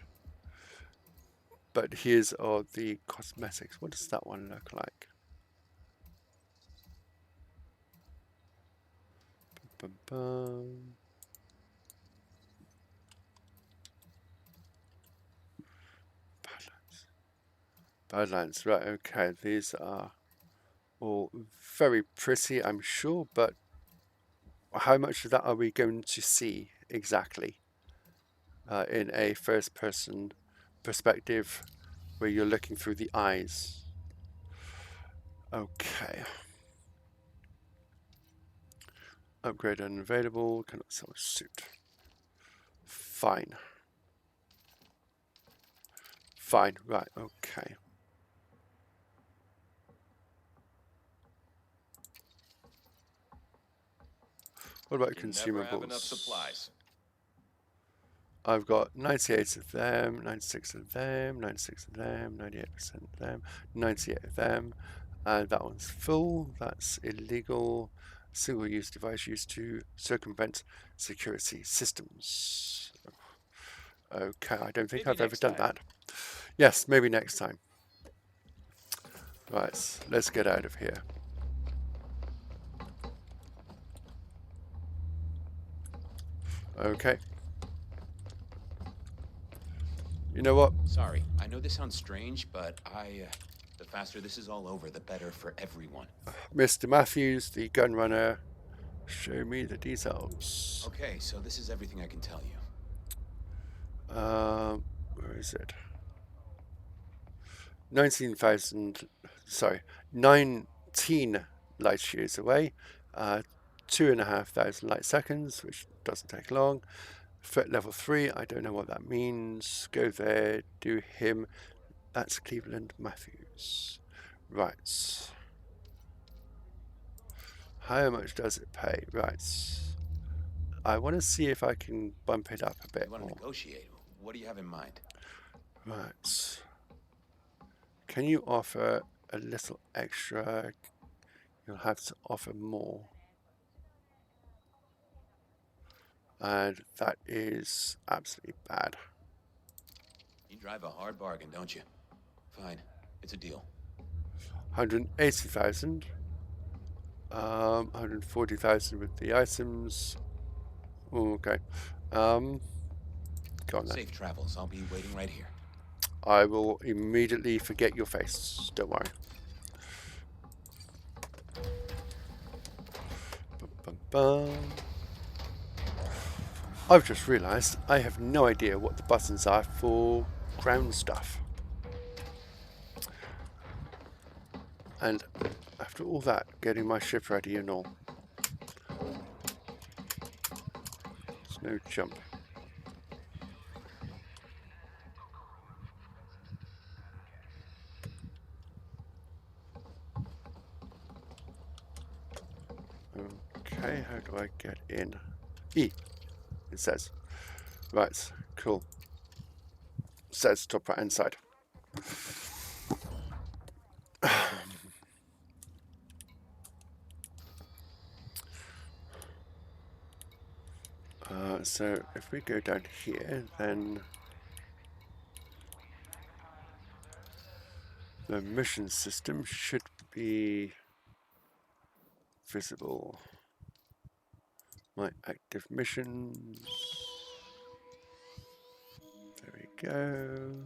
But here's all the cosmetics. What does that one look like? Bum, bum. Badlands, right, okay, these are all very pretty, I'm sure, but how much of that are we going to see exactly in a first-person perspective where you're looking through the eyes? Okay. Upgrade unavailable, cannot sell a suit. Fine. Fine, right, okay. What about You never have enough consumables? supplies. I've got 98 of them, 96 of them, 96 of them, 98% of them, 98 of them, and that one's full. That's illegal. Single-use device used to circumvent security systems. Okay, I don't think Maybe I've ever next done time. that. Yes, maybe next time. Right, let's get out of here. Okay. You know what? Sorry, I know this sounds strange, but the faster this is all over, the better for everyone. Mr. Matthews, the gun runner, show me the details. Okay, so this is everything I can tell you. Where is it? 19 light years away, 2,500 light seconds, which doesn't take long. Threat level 3, I don't know what that means. Go there, do him. That's Cleveland Matthews. Right. How much does it pay? Right. I want to see if I can bump it up a bit You want to more. negotiate? What do you have in mind? Right. Can you offer a little extra? You'll have to offer more. And that is absolutely bad. You drive a hard bargain, don't you? Fine, it's a deal. 180,000. 140,000 with the items. Oh, okay. Go on then. Safe travels. I'll be waiting right here. I will immediately forget your face. Don't worry. Bum, bum, bum. I've just realised I have no idea what the buttons are for ground stuff. And after all that, getting my ship ready and all. There's no jump. Okay, how do I get in? E, it says. Right, cool. Says top right hand side. So if we go down here, then the mission system should be visible. My active missions. There we go.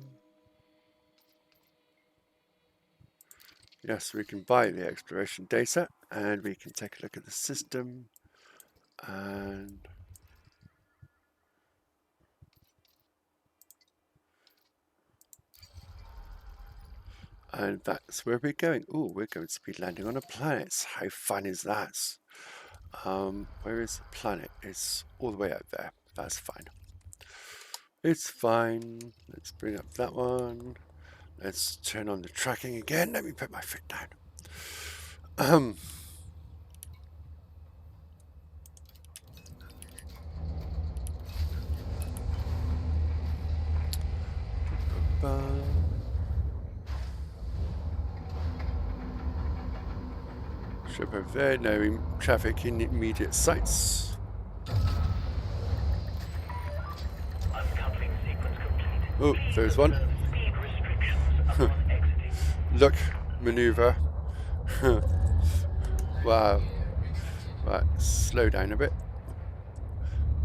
Yes, we can buy the exploration data and we can take a look at the system and that's where we're going. Oh, we're going to be landing on a planet. How fun is that? Where is the planet? It's all the way out there. That's fine. It's fine. Let's bring up that one. Let's turn on the tracking again. Let me put my foot down. Ship over there, no traffic in immediate sights. Oh, there's one. Look, maneuver. Wow. Right, slow down a bit.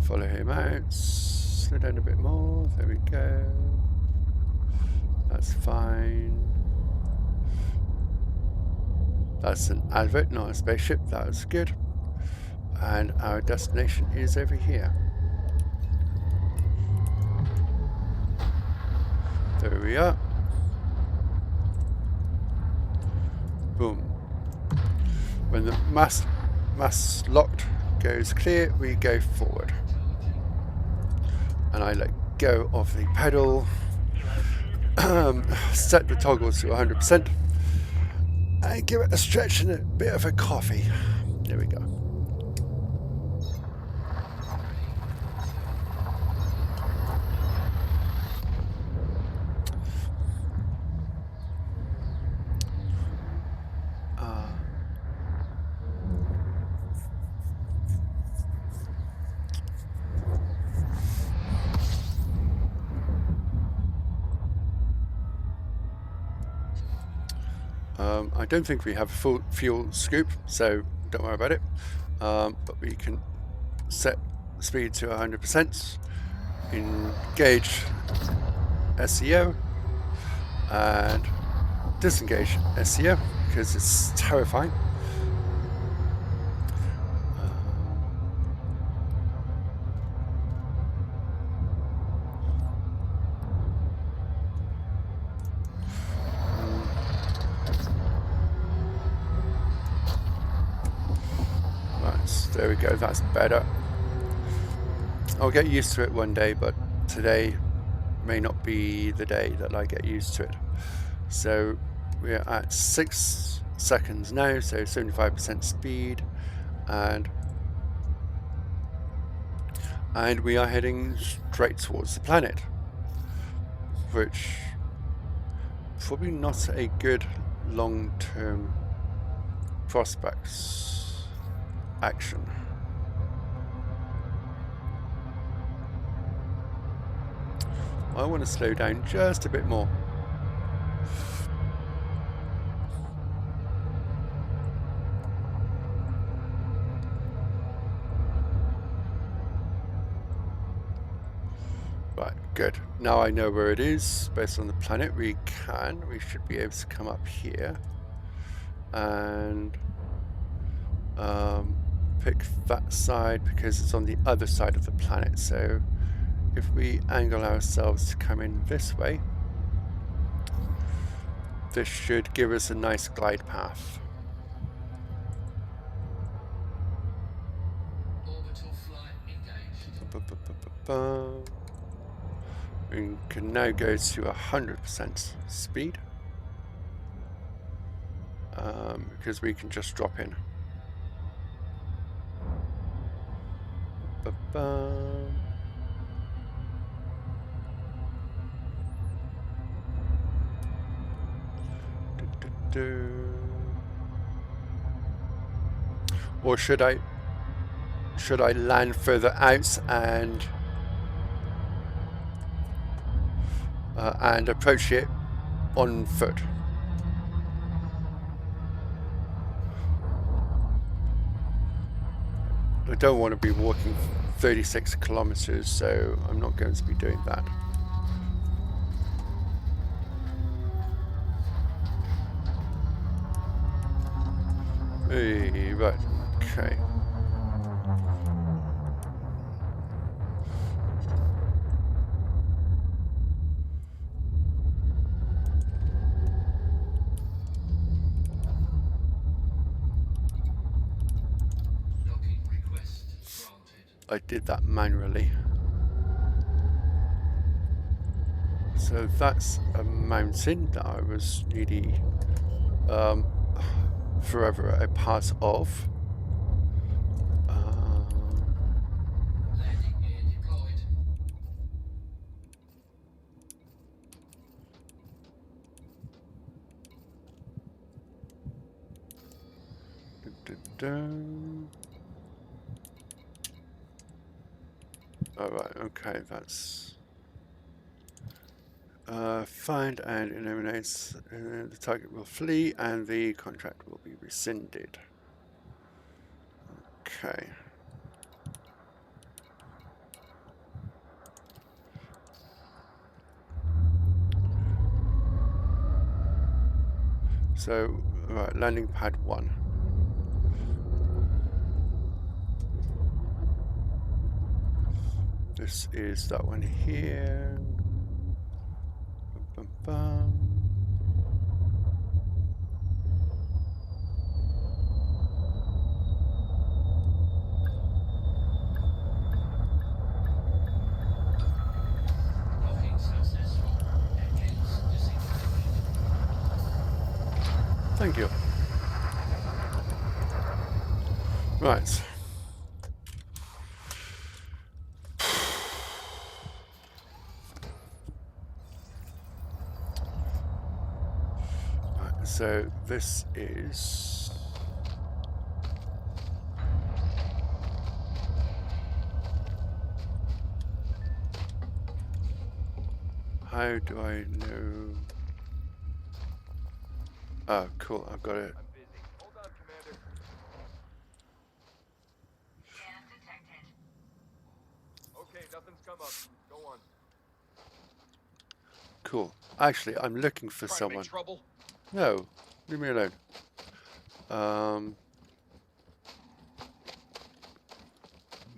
Follow him out. Slow down a bit more. There we go. That's fine. That's an Havit, not a spaceship. That was good. And our destination is over here. There we are. Boom. When the mast locked goes clear, we go forward. And I let go of the pedal, set the toggles to 100%, and give it a stretch and a bit of a coffee. There we go. I don't think we have a full fuel scoop, so don't worry about it. But we can set speed to 100%, engage SEO, and disengage SEO because it's terrifying. There we go, that's better. I'll get used to it one day, but today may not be the day that I get used to it. So we're at 6 seconds now, so 75% speed, and we are heading straight towards the planet, which probably not a good long-term prospects action. I want to slow down just a bit more. Right, good. Now I know where it is. Based on the planet, we should be able to come up here and pick that side because it's on the other side of the planet. So if we angle ourselves to come in this way, this should give us a nice glide path. Orbital flight engaged. We can now go to 100% speed because we can just drop in. Or should I land further out and approach it on foot? I don't want to be walking 36 kilometers, so I'm not going to be doing that. Hey, right, okay. I did that manually. So that's a mountain that I was really forever a part of. Landing gear deployed. Alright, okay, that's find and eliminates the target will flee and the contract will be rescinded. Okay. So, right, landing pad 1. This is that one here. Bum, bum, bum. Docking successful. Engines disengaged. Thank you. Right. Right, so this is... How do I know? Oh, cool. I've got it. I'm busy. Hold on, Commander. Okay, nothing's come up. Go on. Cool. Actually, I'm looking for Trying to someone. make trouble? No, leave me alone.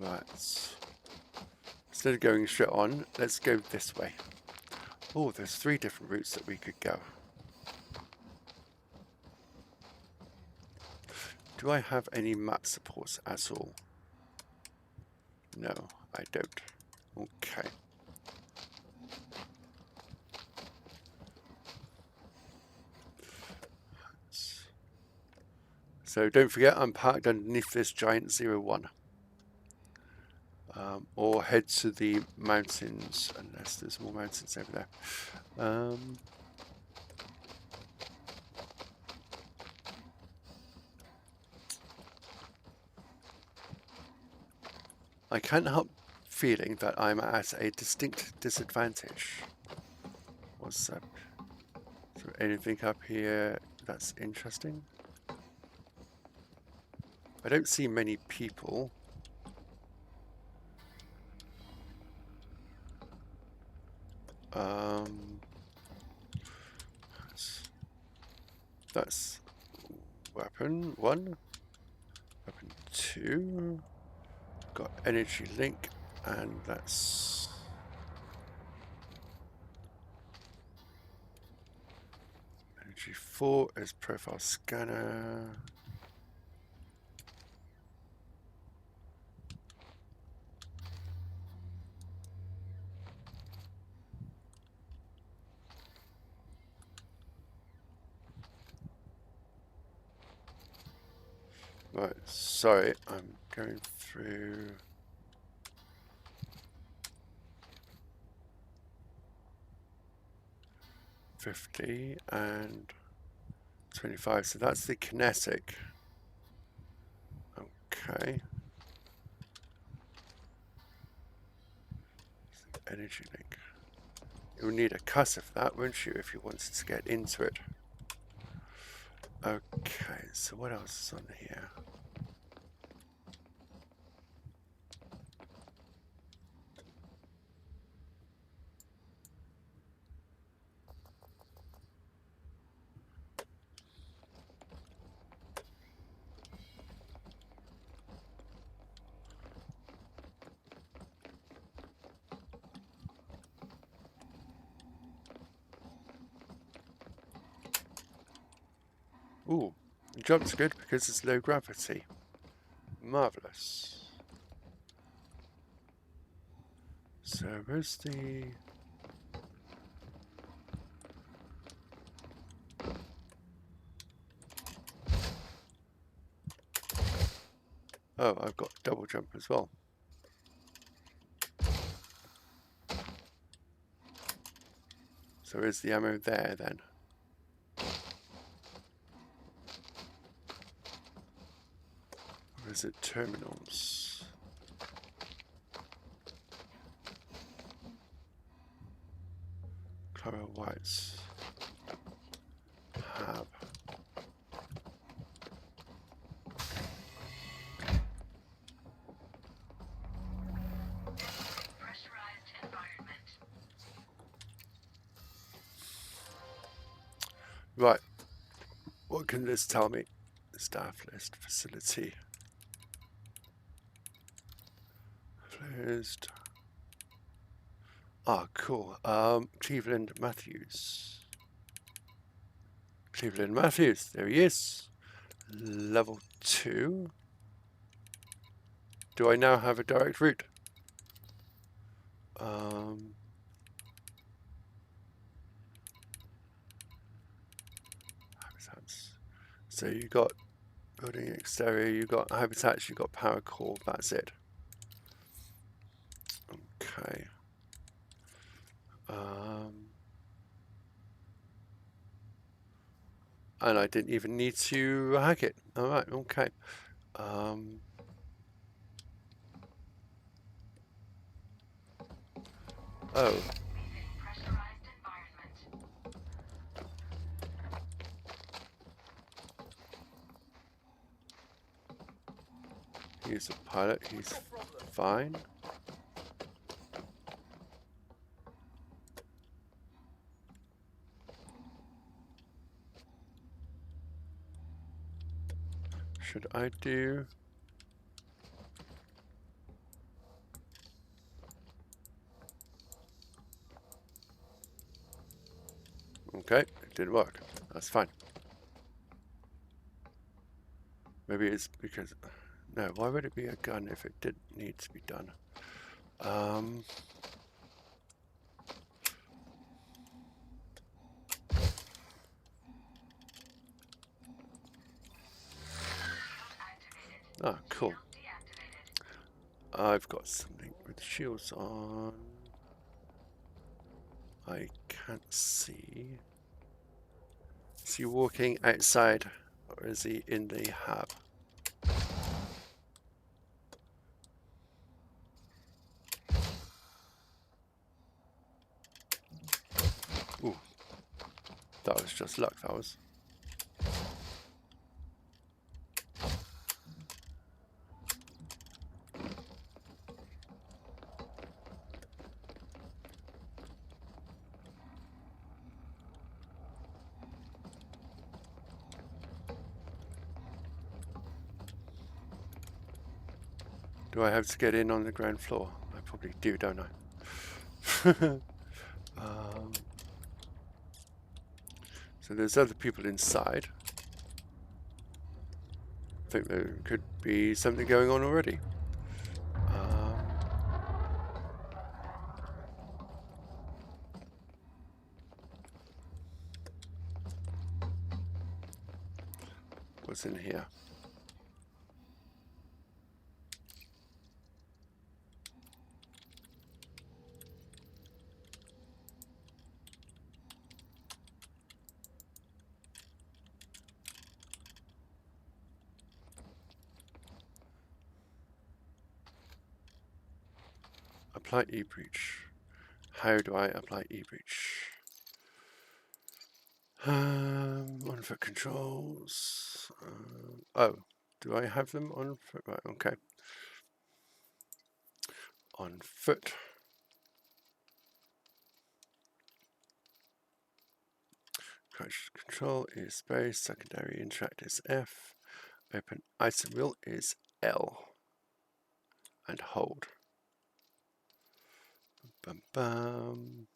Right. Instead of going straight on, let's go this way. Oh, there's 3 different routes that we could go. Do I have any map supports at all? No, I don't. Okay. So don't forget, I'm parked underneath this giant 01. Or head to the mountains, unless there's more mountains over there. I can't help feeling that I'm at a distinct disadvantage. What's up? Is there anything up here that's interesting? I don't see many people. That's weapon 1, weapon 2, got energy link, and that's energy 4 is profile scanner. Right, sorry, I'm going through. $50 and $25, so that's the kinetic. Okay. Energy link. You'll need a cursor for that, won't you, if you wanted to get into it. Okay, so what else is on here? Ooh, the jump's good because it's low gravity. Marvelous. So where's the... Oh, I've got double jump as well. So is the ammo there then? Or is it terminals? Clara Whites. Have. Right. What can this tell me? Staff list, facility. Closed. Ah, cool. Cleveland Matthews. Cleveland Matthews. There he is. Level 2. Do I now have a direct route? Habitats. So you got building exterior, you got habitats, you got power core. That's it. Okay. And I didn't even need to hack it. All right. Okay. Oh. Pressurized environment. He's a pilot. He's fine. Should I do? Okay, it didn't work. That's fine. Maybe it's because... No, why would it be a gun if it didn't need to be done? Ah, cool. I've got something with shields on. I can't see. Is he walking outside or is he in the hab? Ooh. That was just luck, that was. Do I have to get in on the ground floor? I probably do, don't I? So there's other people inside. I think there could be something going on already. What's in here? Apply e-breach. How do I apply e-breach? On foot controls. Oh, do I have them on foot? Right, okay. On foot. Crouch control is space. Secondary interact is F. Open item wheel is L. And hold. Bum bum.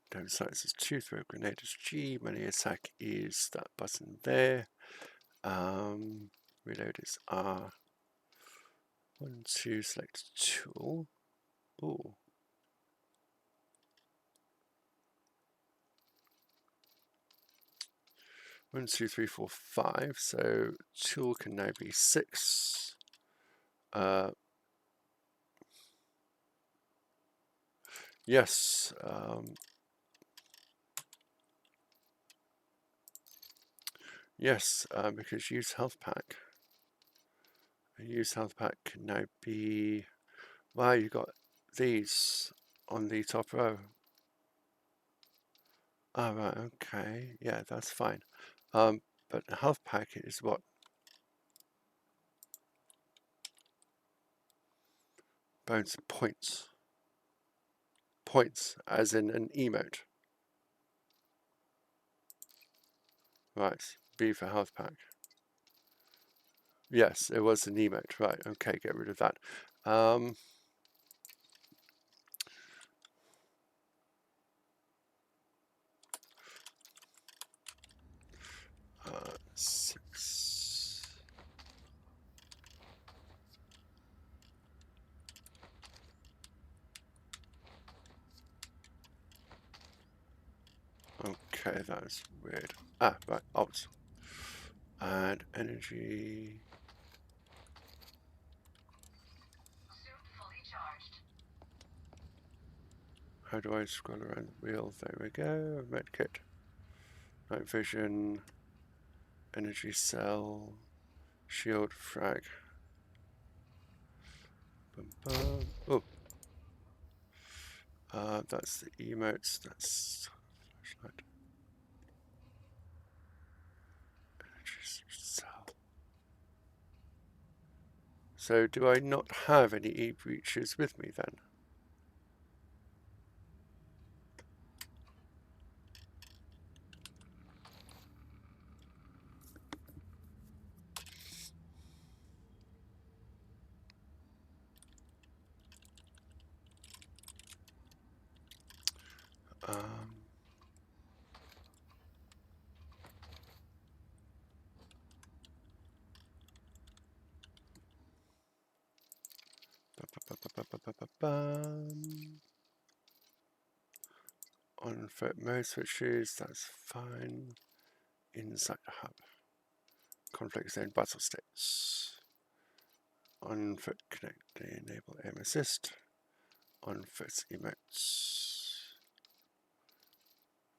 Damage size is 2, throw grenade is G, melee attack is that button there. Reload is R. 1, 2, select tool. Ooh. One, 2, 3, 4, 5. So tool can now be 6. Yes. Yes, because use health pack. Use health pack can now be... Wow, you got these on the top row. Oh, right, okay. Yeah, that's fine. But the health pack is what? Bones and points. points, as in an emote. Right, B for health pack. Yes, it was an emote. Right, okay, get rid of that. 6. Okay, that was weird. Ah, right, Alt. And energy. Suit fully charged. How do I scroll around the wheel? There we go. Medkit. Night vision. Energy cell. Shield frag. Bum, bum. Oh. That's the emotes. That's flashlight. Energy cell. So do I not have any e-breaches with me then? On foot mode switches, that's fine. Inside the hub. Conflict zone battle states. On foot connect, enable aim assist. On foot emotes.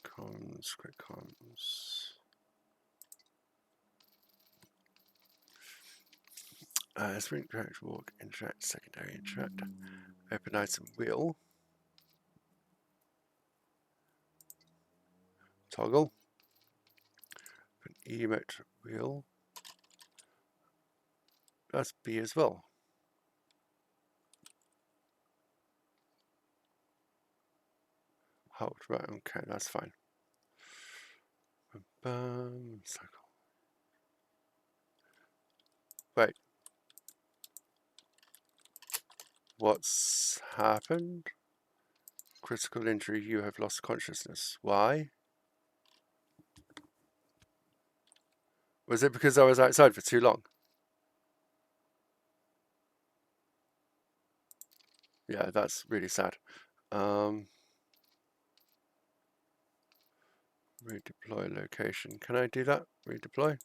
Comms, quick comms. Sprint, direct, walk, interact, secondary interact. Open item wheel. Toggle. An emote wheel. That's B as well. Hold, right, okay, that's fine. Cycle. Wait. What's happened? Critical injury, you have lost consciousness. Why? Was it because I was outside for too long? Yeah, that's really sad. Redeploy location. Can I do that? Redeploy?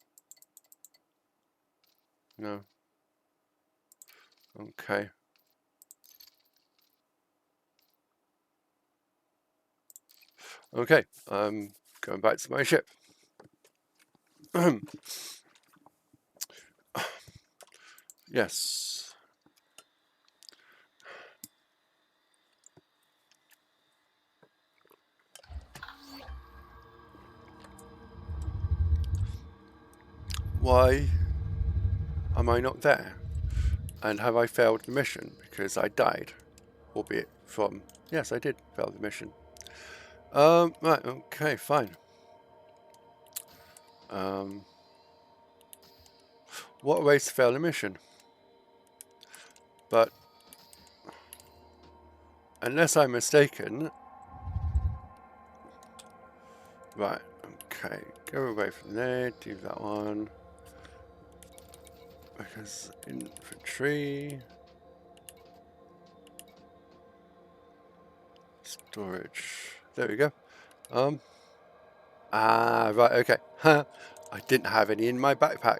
No. Okay. Okay, I'm going back to my ship. Yes. Why am I not there? And have I failed the mission because I died? Albeit from... Yes, I did fail the mission. Right, okay, fine. What a way to fail a mission. But unless I'm mistaken... Right, okay, go away from there, do that one. Because infantry... Storage. There we go. Right, okay. I didn't have any in my backpack.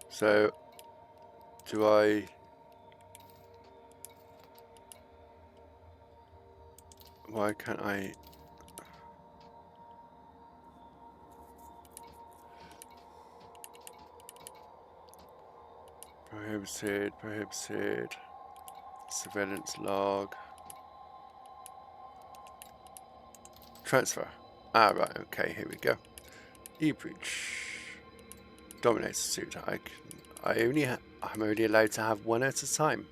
So, do I... Why can't I... Prohibited, surveillance log, transfer. Right, okay, here we go. E-breach. Dominates the suit. I'm only allowed to have one at a time.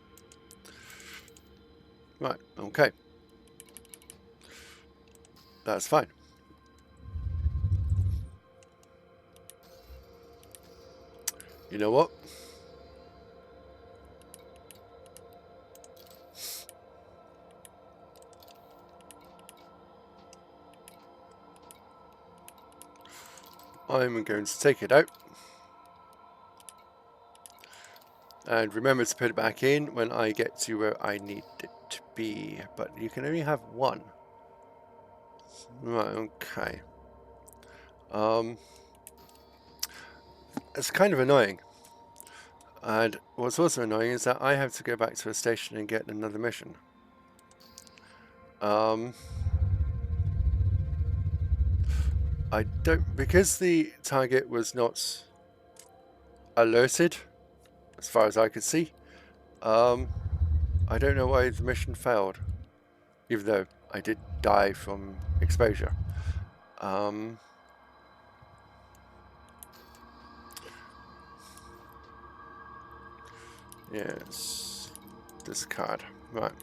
Right, okay. That's fine. You know what? I'm going to take it out. And remember to put it back in when I get to where I need it to be. But you can only have one. Right, okay. It's kind of annoying. And what's also annoying is that I have to go back to a station and get another mission. I don't, because the target was not alerted, as far as I could see, I don't know why the mission failed, even though I did die from exposure. Yes, this card, right.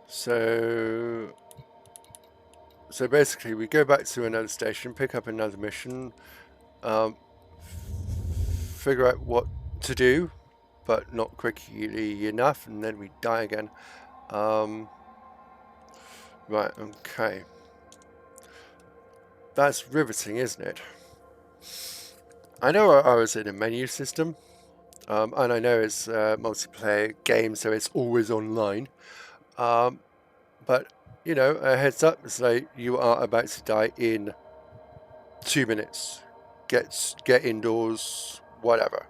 So basically we go back to another station, pick up another mission, figure out what to do, but not quickly enough, and then we die again. Right, okay. That's riveting, isn't it? I know I was in a menu system, and I know it's a multiplayer game, so it's always online. But, you know, a heads up, it's like you are about to die in 2 minutes. Get indoors, whatever.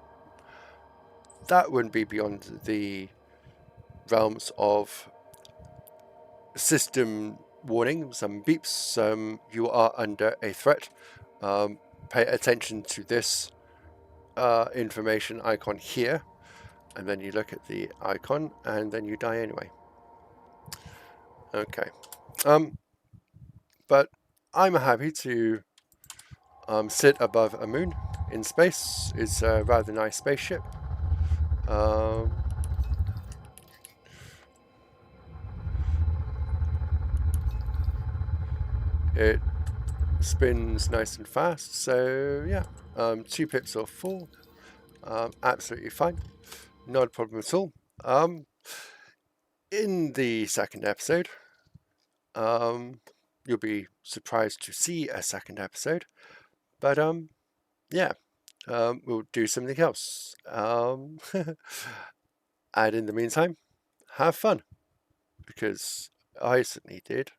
That wouldn't be beyond the realms of system warning, some beeps, some you are under a threat. Pay attention to this information icon here, and then you look at the icon and then you die anyway. Okay. But I'm happy to sit above a moon in space. It's a rather nice spaceship. It spins nice and fast, so yeah, 2 pips or 4, absolutely fine, not a problem at all. In the second episode, you'll be surprised to see a second episode, but yeah, we'll do something else. And in the meantime, have fun, because I certainly did.